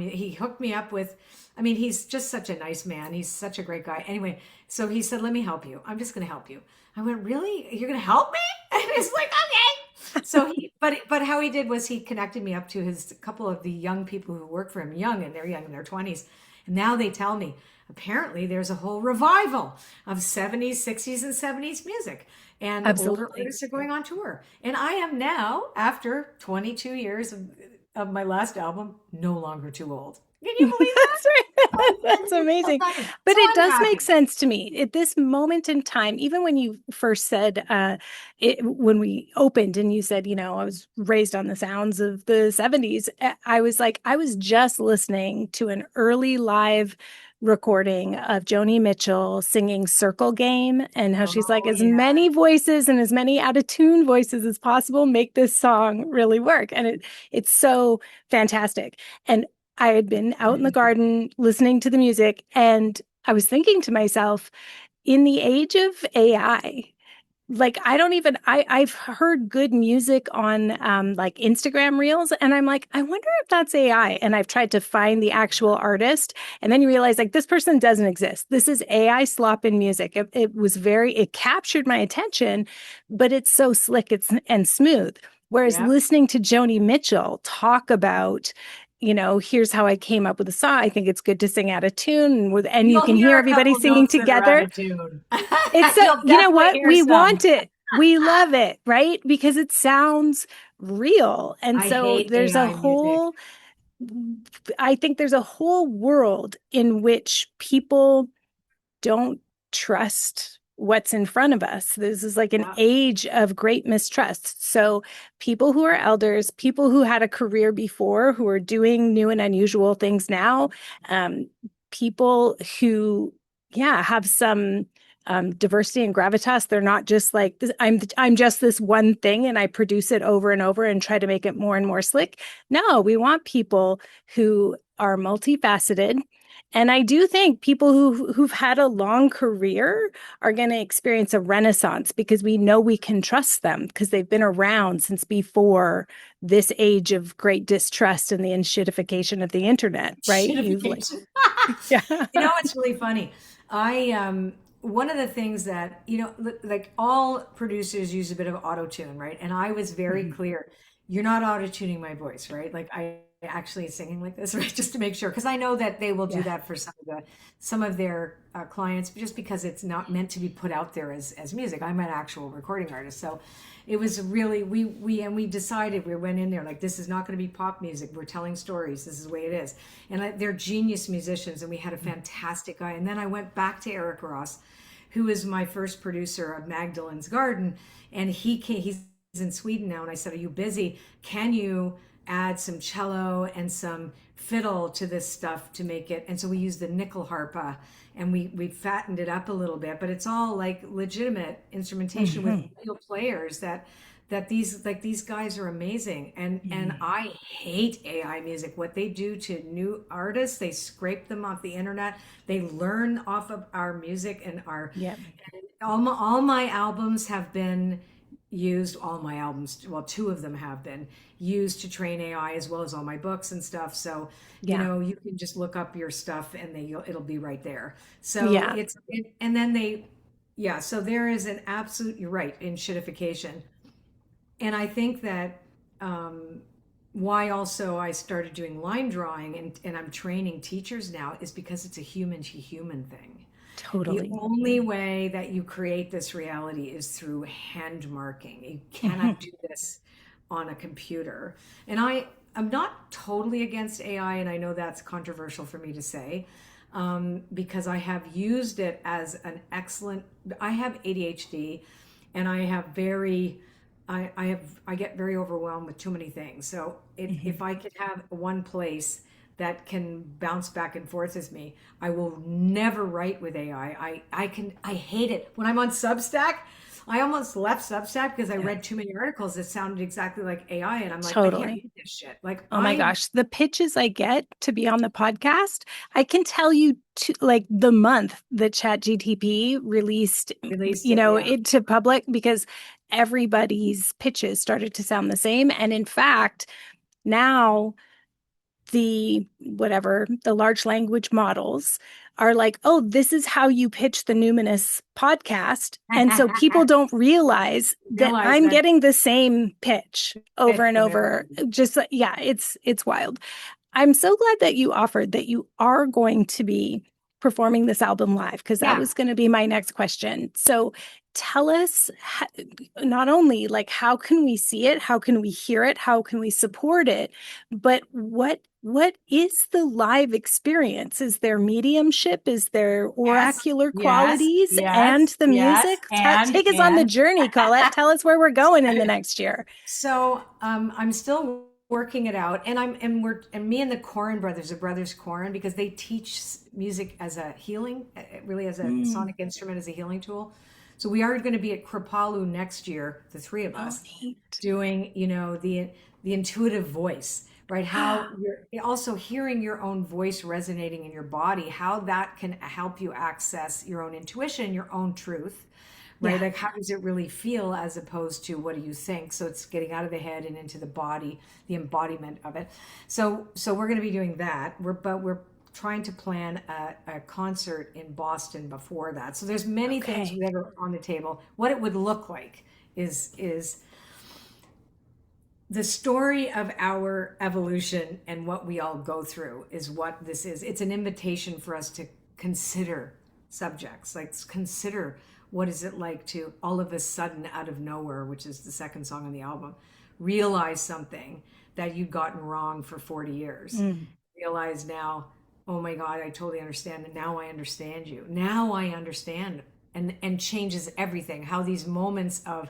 he hooked me up with, I mean, he's just such a nice man. He's such a great guy. Anyway, so he said, let me help you. I'm just going to help you. I went, really? You're going to help me? And he's like, okay. So but how he did was he connected me up to his couple of the young people who work for him, young, and they're young in their 20s. And now they tell me, apparently there's a whole revival of 70s, 60s, and 70s music. And older Absolutely. artists are going on tour. And I am now, after 22 years of my last album, no longer too old. Can you believe that? That's right. That's It's so amazing. funny. But So it I'm does make happy. sense to me at this moment in time, even when you first said, when we opened and you said, I was raised on the sounds of the 70s, I was like, I was just listening to an early live recording of Joni Mitchell singing Circle Game and how she's like, Oh, as yeah. many voices and as many out of tune voices as possible make this song really work. And it's so fantastic. And I had been out in the garden listening to the music, and I was thinking to myself, in the age of AI, like I've heard good music on like Instagram reels, and I'm like, I wonder if that's AI. And I've tried to find the actual artist, and then you realize like this person doesn't exist. This is AI slop in music. It captured my attention, but it's so slick and smooth. Whereas Yeah. listening to Joni Mitchell talk about, here's how I came up with a song. I think it's good to sing out of tune, and you You'll can hear hear a everybody couple singing notes that are out together. of tune. It's You'll you know definitely what? hear We some. want it. We love it, right? Because it sounds real. And I so hate AI music. I think there's a whole world in which people don't trust what's in front of us. This is like an Yeah. age of great mistrust. So, people who are elders, people who had a career before, who are doing new and unusual things now, um, people who, yeah, have some diversity and gravitas. They're not just like this, I'm just this one thing and I produce it over and over and try to make it more and more slick. No, we want people who are multifaceted, and I do think people who've had a long career are going to experience a renaissance because we know we can trust them because they've been around since before this age of great distrust and the enshittification of the internet, right? You've like, Shitification. yeah. You know, it's really funny. I one of the things that, like all producers use a bit of auto tune, right? And I was very Mhm. clear, you're not auto tuning my voice, right? Like I actually singing like this, right? Just to make sure, because I know that they will do Yeah. that for some of their clients, just because it's not meant to be put out there as music. I'm an actual recording artist, so it was really we decided, we went in there like, this is not going to be pop music. We're telling stories. This is the way it is. And they're genius musicians, and we had a fantastic guy. And then I went back to Eric Ross, who was my first producer of Magdalene's Garden, and he's in Sweden now. And I said, "Are you busy? Can you add some cello and some fiddle to this stuff to make it?" And so we used the nickel harpa, and we fattened it up a little bit, but it's all like legitimate instrumentation with Mhm. real players that these guys are amazing. And Mhm. I hate AI music. What they do to new artists, they scrape them off the internet. They learn off of our music, and our Yeah. all my albums have been used. All my albums, well, two of them have been used to train AI, as well as all my books and stuff. So Yeah. you can just look up your stuff, and it'll be right there. So Yeah. and then yeah, so there is an absolute, you're right, in shitification. And I think that why also I started doing line drawing, and I'm training teachers now, is because it's a human to human thing. The Totally. only way that you create this reality is through hand marking. You Mhm. cannot do this on a computer. And I'm not totally against AI, and I know that's controversial for me to say, because I have used it as an excellent. I have ADHD, and I get very overwhelmed with too many things. So if Mhm. I could have one place that can bounce back and forth with me, I will never write with AI. I hate it. When I'm on Substack, I almost left Substack because I Yeah. read too many articles that sounded exactly like AI, and I'm like, I can't Totally. read this shit. Like Oh my gosh, the pitches I get to be on the podcast, I can tell you like the month that ChatGTP released, released it, yeah. it to public because everybody's pitches started to sound the same. And in fact, now the large language models are like, oh, this is how you pitch the Numinous podcast. And so people don't realize that Realize I'm that getting the same pitch over pitch and from over. everybody. Just like, yeah, it's wild. I'm so glad that you offered that you are going to be performing this album live? Because that Yeah. was going to be my next question. So tell us not only like how can we see it, how can we hear it, how can we support it, but what is the live experience? Is there mediumship? Is there oracular qualities and the music? Take us on the journey, Colette. Tell us where we're going in the next year. So I'm still working it out, and me and the Corin brothers, the brothers Corin, because they teach music as a healing, really as a sonic instrument, as a healing tool. So we are going to be at Kripalu next year, the three of us, doing, the intuitive voice, right? How you're also hearing your own voice resonating in your body, how that can help you access your own intuition, your own truth, right? Like, how does it really feel as opposed to what do you think? So it's getting out of the head and into the body, the embodiment of it. So we're going to be doing that. We're trying to plan a concert in Boston before that. So there's many things that are on the table. What it would look like is the story of our evolution and what we all go through is what this is. It's an invitation for us to consider subjects, like consider what is it like to all of a sudden out of nowhere, which is the second song on the album, realize something that you'd gotten wrong for 40 years. Realize now, oh my God, I totally understand. And now I understand you. Now I understand, and changes everything. How these moments of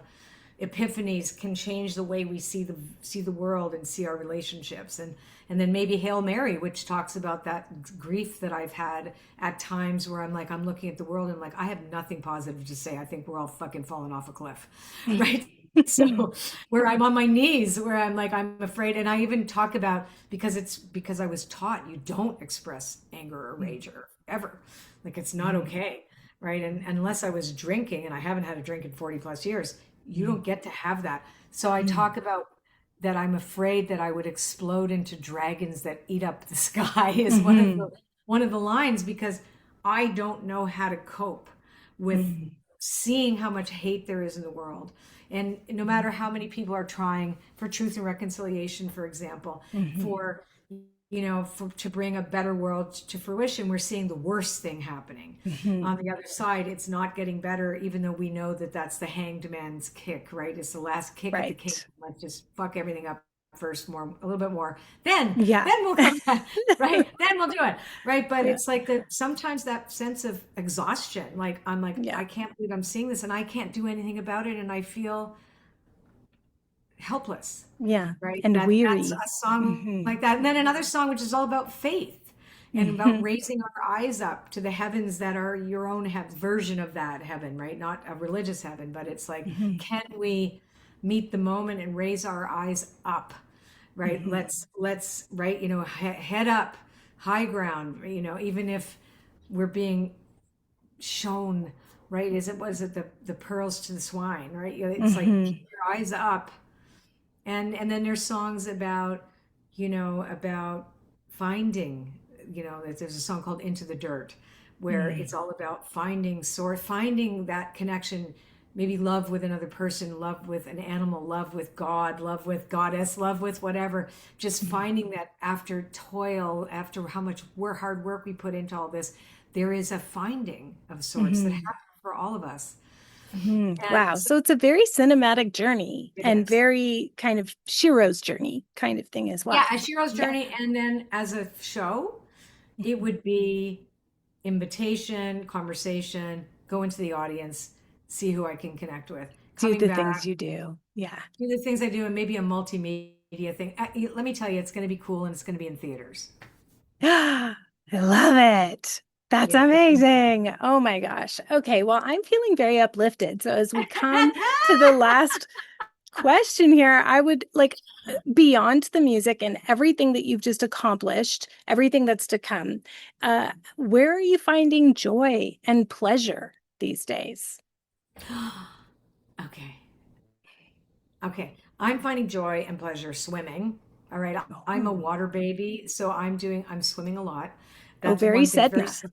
epiphanies can change the way we see the world and see our relationships. And then maybe Hail Mary, which talks about that grief that I've had at times where I'm looking at the world and I'm like, I have nothing positive to say. I think we're all fucking falling off a cliff, right? So where I'm on my knees, where I'm like, I'm afraid. And I even talk about, because I was taught you don't express anger or rage or ever, like it's not okay, right? And unless I was drinking, and I haven't had a drink in 40 plus years, you don't get to have that. So I talk about that I'm afraid that I would explode into dragons that eat up the sky is one of the lines, because I don't know how to cope with seeing how much hate there is in the world. And no matter how many people are trying for truth and reconciliation, for example, to bring a better world to fruition, we're seeing the worst thing happening. On the other side, it's not getting better, even though we know that that's the hanged man's kick, right? It's the last kick at the king. Let's just fuck everything up first, a little bit more. Then we'll come back, right? Then we'll do it, right? But it's like sometimes that sense of exhaustion, like I'm like, I can't believe I'm seeing this and I can't do anything about it. And I feel helpless. Right. And weary. That's a song like that. And then another song, which is all about faith and about raising our eyes up to the heavens that are your own version of that heaven, right? Not a religious heaven, but it's like, can we meet the moment and raise our eyes up, right? Let's, right. Head up, high ground, even if we're being shown, right. Was it the pearls to the swine, right? It's like, keep your eyes up. And then there's songs about, about finding, there's a song called Into the Dirt, where it's all about finding that connection, maybe love with another person, love with an animal, love with God, love with goddess, love with whatever, just finding that after toil, after how much hard work we put into all this, there is a finding of sorts that happens for all of us. Wow. So it's a very cinematic journey and very kind of Shiro's journey kind of thing as well. Yeah, a Shiro's journey. And then as a show, it would be invitation, conversation, go into the audience, see who I can connect with. Do the things you do. Yeah. Do the things I do, and maybe a multimedia thing. Let me tell you, it's going to be cool, and it's going to be in theaters. I love it. That's amazing. Oh my gosh. Okay. Well, I'm feeling very uplifted. So as we come to the last question here, I would like, beyond the music and everything that you've just accomplished, everything that's to come, where are you finding joy and pleasure these days? Okay. I'm finding joy and pleasure swimming. All right. I'm a water baby, so I'm swimming a lot. That's very Sedna.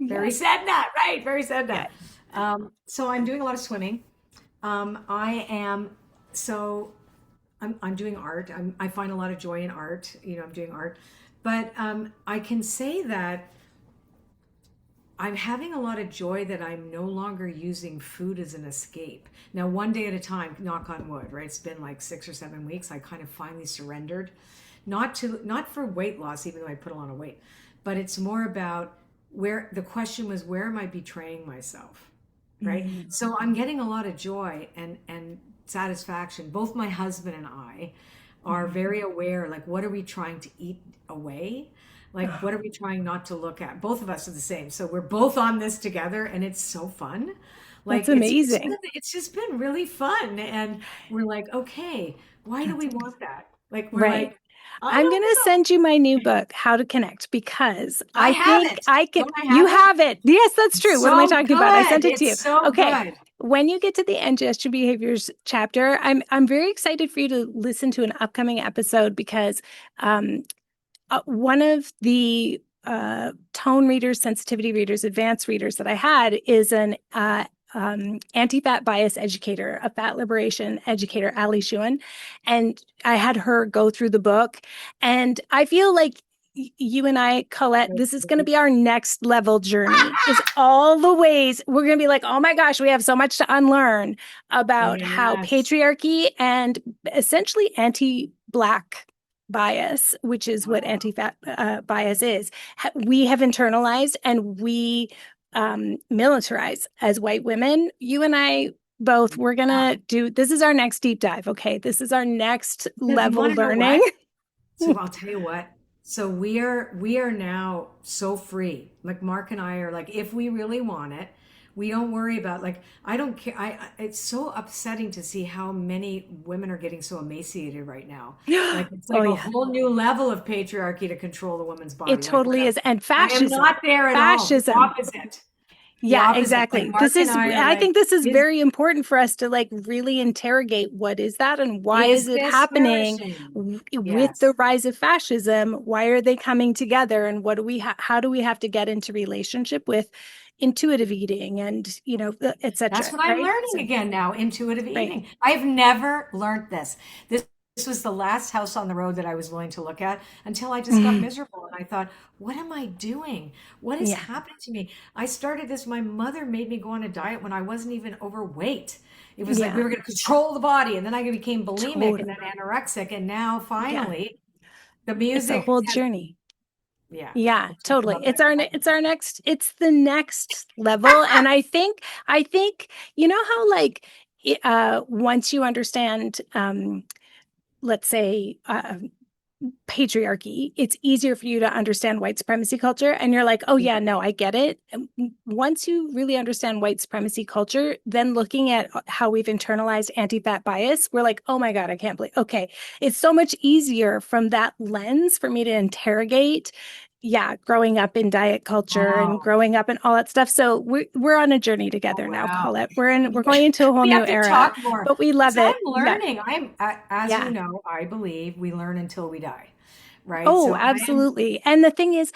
Very Sedna, right? Very Sedna. Yeah. So I'm doing a lot of swimming. I'm doing art. I find a lot of joy in art. I'm doing art, but I can say that I'm having a lot of joy that I'm no longer using food as an escape. Now, one day at a time, knock on wood, right? It's been like 6 or 7 weeks. I kind of finally surrendered, not for weight loss, even though I put a lot of weight, but it's more about where the question was, where am I betraying myself? Right? Mm. So I'm getting a lot of joy and satisfaction. Both my husband and I are Mhm. very aware, like, what are we trying to eat away? Like, what are we trying not to look at? Both of us are the same. So we're both on this together and it's so fun. That's Like amazing. it's just been really fun. And we're like, okay, why do That's we amazing. want that? Like we're Right. like, I I'm going don't to know. send you my new book, How to Connect, because I I have think it. I can. Don't I You have it? have it. Yes, that's It's true. What am I so talking about? I good. sent it to It's you. so Okay. good. When you get to the ingestion behaviors chapter, I'm very excited for you to listen to an upcoming episode because um, one of the tone readers, sensitivity readers, advanced readers that I had is an anti-fat bias educator, a fat liberation educator, Ali Shuan. And I had her go through the book. And I feel like you and I, Colette, this is going to be our next level journey, is all the ways we're going to be like, oh my gosh, we have so much to unlearn about how Yes. patriarchy and essentially anti-Black bias, which is what Wow. anti-fat bias is, we have internalized and we militarize as white women. You and I both, we're Yeah. gonna do this is our next deep dive. Okay, this is our next You level want to know learning. what? So I'll tell you what. So we are now so free. Like Mark and I are like, if we really want it, we don't worry about like I don't care. It's so upsetting to see how many women are getting so emaciated right now. Like it's Oh like a yeah, whole new level of patriarchy to control the woman's it body. Like totally is. And I am fascism, not there at all. The fascism. opposite. The Yeah, opposite. Like exactly. Mark and I are I like, think this is is very important for us to like really interrogate what is that and why is is it this happening nourishing? with the Yes. rise of fascism? Why are they coming together? And what do how do we have to get into relationship with intuitive eating and, et That's cetera, what I'm right? learning So, again now, intuitive right. eating. I've never learned this. This was the last house on the road that I was willing to look at until I just got Mhm. miserable and I thought, what am I doing? What is Yeah, happening to me? I started this, my mother made me go on a diet when I wasn't even overweight. It was like we yeah, were going to control the body and then I became bulimic and then totally. anorexic and now Yeah, finally the it's a music whole has, journey. yeah, Yeah, we'll talk totally. about that. It's the next level. And I think, you know how like once you understand let's say patriarchy, it's easier for you to understand white supremacy culture. And you're like, oh, yeah, no, I get it. And once you really understand white supremacy culture, then looking at how we've internalized anti fat bias, we're like, oh my God, I can't believe. Okay. It's so much easier from that lens for me to interrogate. Yeah, growing up in diet culture and Wow. growing up and all that stuff. So we're on a journey Oh, together now, wow. Colette. We're going into a whole We new have to era, talk more. but we love So I'm it. Yeah, learning. As you yeah. know, I believe we learn until we die, right? Oh, So I am, absolutely. And the thing is,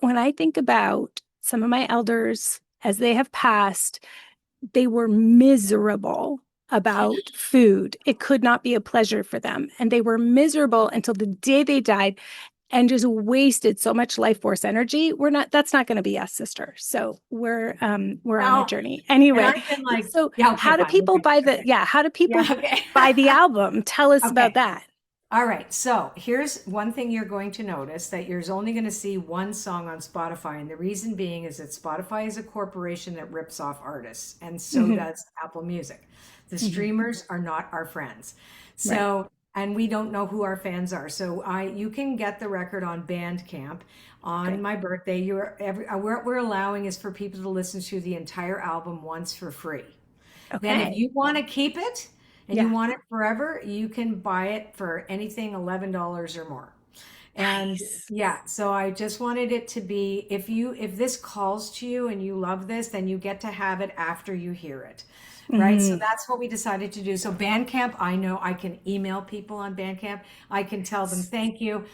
when I think about some of my elders as they have passed, they were miserable about food. It could not be a pleasure for them. And they were miserable until the day they died and just wasted so much life force energy. That's not going to be us, sister. So we're on a no, journey. and Anyway, I've been like, so yeah, okay, fine, we're good. Okay. how do Yeah, people okay. buy the album? Tell us about Okay. that. All right, so here's one thing you're going to notice that you're only going to see one song on Spotify. And the reason being is that Spotify is a corporation that rips off artists, and so Hmm. does Apple Music. The Hmm. streamers are not our friends. Right. So, and we don't know who our fans are. So you can get the record on Bandcamp on Great. my birthday. What we're allowing is for people to listen to the entire album once for free. Then if Okay. you want to keep it and you Yeah. want it forever, you can buy it for anything $11 or more. And Nice. yeah, so I just wanted it to be if this calls to you and you love this, then you get to have it after you hear it. Right? So Hmm. that's what we decided to do. So Bandcamp, I know I can email people on Bandcamp. I can tell them thank you.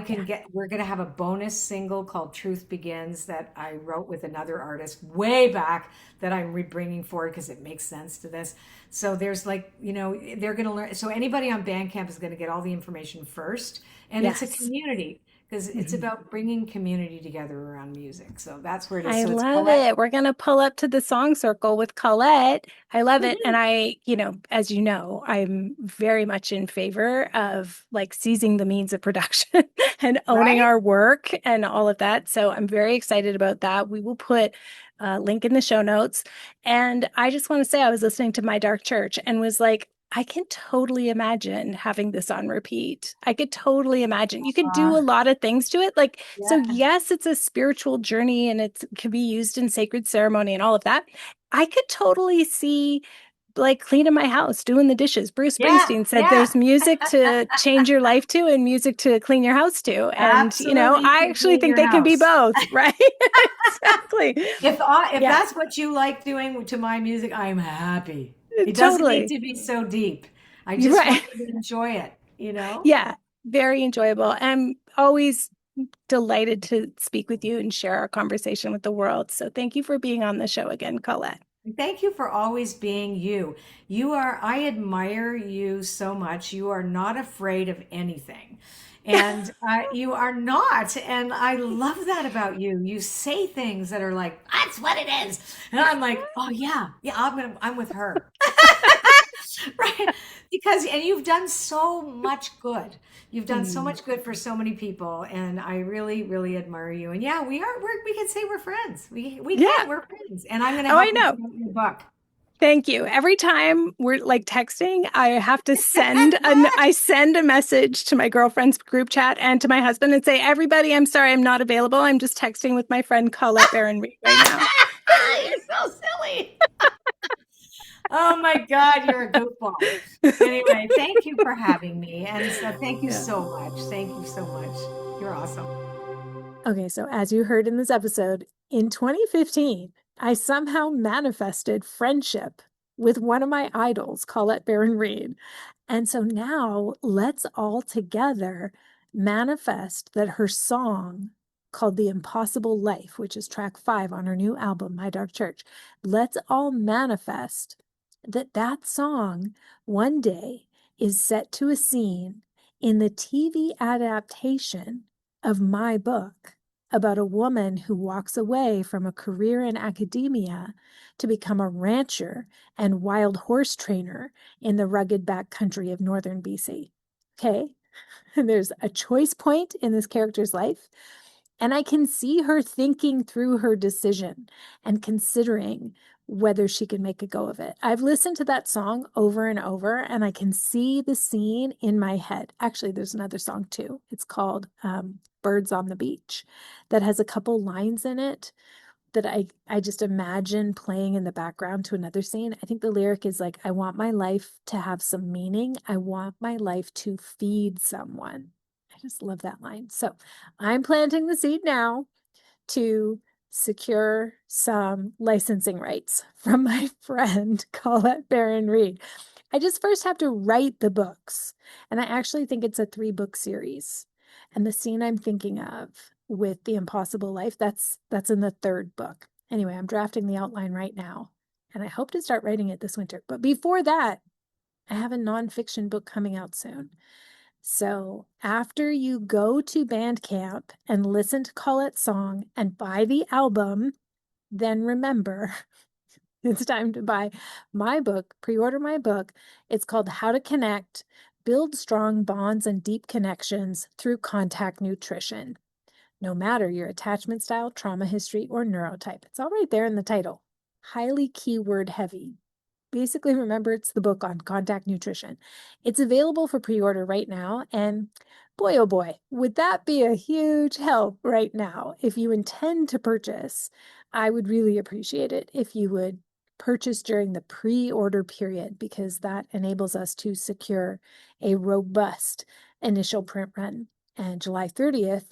Yeah. We're going to have a bonus single called Truth Begins that I wrote with another artist way back that I'm bringing forward because it makes sense to this. So there's like, they're going to learn. So anybody on Bandcamp is going to get all the information first. And it's a Yes. community. because it's about bringing community together around music. So that's where it is. I So it's love Colette. it. We're going to pull up to the song circle with Colette. I love it. And as you know, I'm very much in favor of like seizing the means of production and owning Right? our work and all of that. So I'm very excited about that. We will put a link in the show notes. And I just want to say, I was listening to My Dark Church and was like, I can totally imagine having this on repeat. I could totally imagine. You could do a Uh, lot of things to it. Like, so yeah. yes, it's a spiritual journey and it can be used in sacred ceremony and all of that. I could totally see like cleaning my house, doing the dishes. Bruce Yeah. Springsteen said Yeah. there's music to change your life to and music to clean your house to. And, Absolutely I to actually clean think your they can be house. both, right? Exactly. If Yeah, that's what you like doing to my music, I'm happy. It doesn't need totally. to be so deep. I You're just right. want you to enjoy it, you know? Yeah, very enjoyable. I'm always delighted to speak with you and share our conversation with the world. So thank you for being on the show again, Colette. Thank you for always being you. I admire you so much. You are not afraid of anything. And you are not. And I love that about you. You say things that are like, that's what it is. And I'm like, oh yeah, yeah, I'm with her. Right? Because, and you've done so much good. You've done so Mm. much good for so many people, and I really, really admire you. And yeah, we can say we're friends. We Yeah. can, we're friends. And I'm going to Oh, I help you know. promote your book. Thank you. Every time we're like texting, I have to I send a message to my girlfriend's group chat and to my husband and say, everybody, I'm sorry, I'm not available. I'm just texting with my friend Colette Baron-Reid right now. You're so silly. Oh my God, you're a goofball. Anyway, thank you for having me. And so thank you Yeah. so much. Thank you so much. You're awesome. Okay, so as you heard in this episode, in 2015, I somehow manifested friendship with one of my idols, Colette Baron-Reid. And so now let's all together manifest that her song called The Impossible Life, which is track 5 on her new album, My Dark Church, let's all manifest that that song one day is set to a scene in the TV adaptation of my book about a woman who walks away from a career in academia to become a rancher and wild horse trainer in the rugged backcountry of northern BC. Okay. And there's a choice point in this character's life. And I can see her thinking through her decision and considering whether she can make a go of it. I've listened to that song over and over, and I can see the scene in my head. Actually, there's another song too. It's called Birds on the Beach that has a couple lines in it that I just imagine playing in the background to another scene. I think the lyric is like, I want my life to have some meaning. I want my life to feed someone. I just love that line. So I'm planting the seed now to secure some licensing rights from my friend Colette Baron-Reid. I just first have to write the books. And I actually think it's a 3-book series. And the scene I'm thinking of with The Impossible Life, that's in the 3rd book. Anyway, I'm drafting the outline right now. And I hope to start writing it this winter. But before that, I have a nonfiction book coming out soon. So after you go to Bandcamp and listen to Colette's song and buy the album, then remember it's time to buy my book, pre-order my book. It's called How to Connect, Build Strong Bonds and Deep Connections Through Contact Nutrition. No matter your attachment style, trauma history, or neurotype. It's all right there in the title. Highly keyword heavy. Basically, remember, it's the book on contact nutrition. It's available for pre-order right now, and boy, oh boy, would that be a huge help right now. If you intend to purchase, I would really appreciate it if you would purchase during the pre-order period, because that enables us to secure a robust initial print run. And July 30th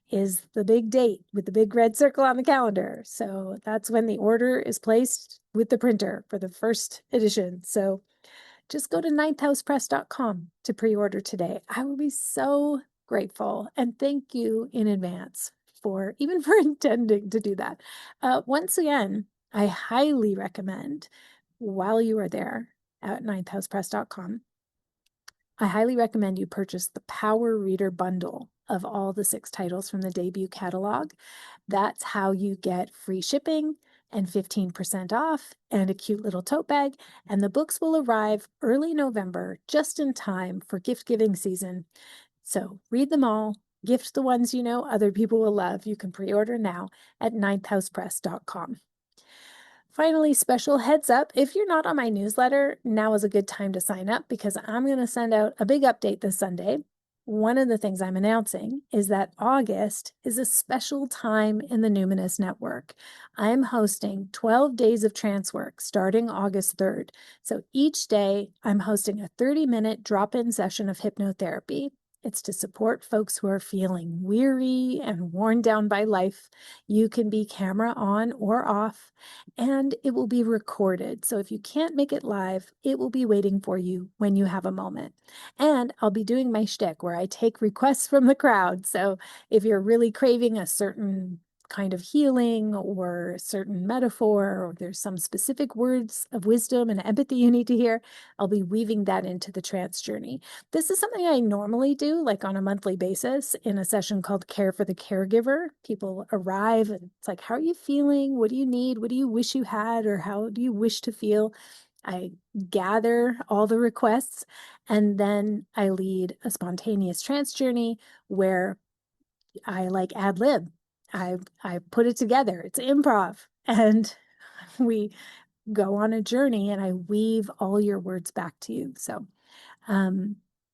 is the big date with the big red circle on the calendar. So that's when the order is placed with the printer for the first edition. So just go to ninthhousepress.com to pre-order today. I will be so grateful, and thank you in advance for even for intending to do that. Once again, I highly recommend while you are there at ninthhousepress.com, I highly recommend you purchase the Power Reader Bundle of all the 6 titles from the debut catalog. That's how you get free shipping and 15% off and a cute little tote bag. And the books will arrive early November, just in time for gift giving season. So read them all, gift the ones you know other people will love. You can pre-order now at ninthhousepress.com. Finally, special heads up, if you're not on my newsletter, now is a good time to sign up because I'm going to send out a big update this Sunday. One of the things I'm announcing is that August is a special time in the Numinous Network. I'm hosting 12 days of trance work starting August 3rd. So each day I'm hosting a 30-minute drop-in session of hypnotherapy. It's to support folks who are feeling weary and worn down by life. You can be camera on or off, and it will be recorded. So if you can't make it live, it will be waiting for you when you have a moment. And I'll be doing my shtick where I take requests from the crowd. So if you're really craving a certain kind of healing or a certain metaphor, or there's some specific words of wisdom and empathy you need to hear, I'll be weaving that into the trance journey. This is something I normally do like on a monthly basis in a session called Care for the Caregiver. People arrive and it's like, how are you feeling? What do you need? What do you wish you had? Or how do you wish to feel? I gather all the requests and then I lead a spontaneous trance journey where I like ad lib. I put it together. It's improv. And we go on a journey and I weave all your words back to you. So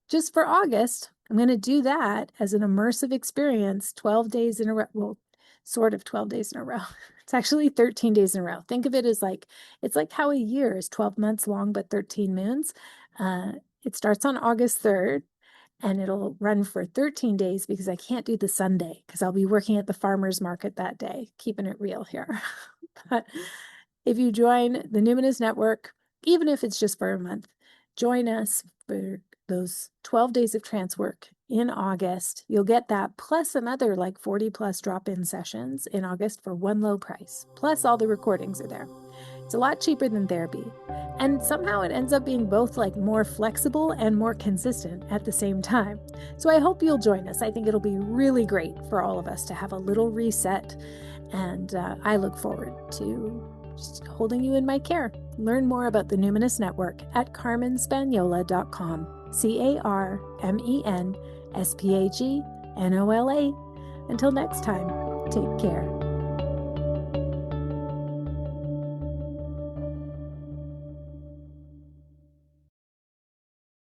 just for August, I'm going to do that as an immersive experience, 12 days in a row. Well, sort of 12 days in a row. It's actually 13 days in a row. Think of it as like, it's like how a year is 12 months long, but 13 moons. It starts on August 3rd. And it'll run for 13 days because I can't do the Sunday because I'll be working at the farmer's market that day, keeping it real here. But if you join the Numinous Network, even if it's just for a month, join us for those 12 days of trance work in August. You'll get that plus another like 40 plus drop-in sessions in August for one low price. Plus all the recordings are there. It's a lot cheaper than therapy. And somehow it ends up being both like more flexible and more consistent at the same time. So I hope you'll join us. I think it'll be really great for all of us to have a little reset. And I look forward to just holding you in my care. Learn more about the Numinous Network at carmenspanyola.com. CarmenSpagnola. Until next time, take care.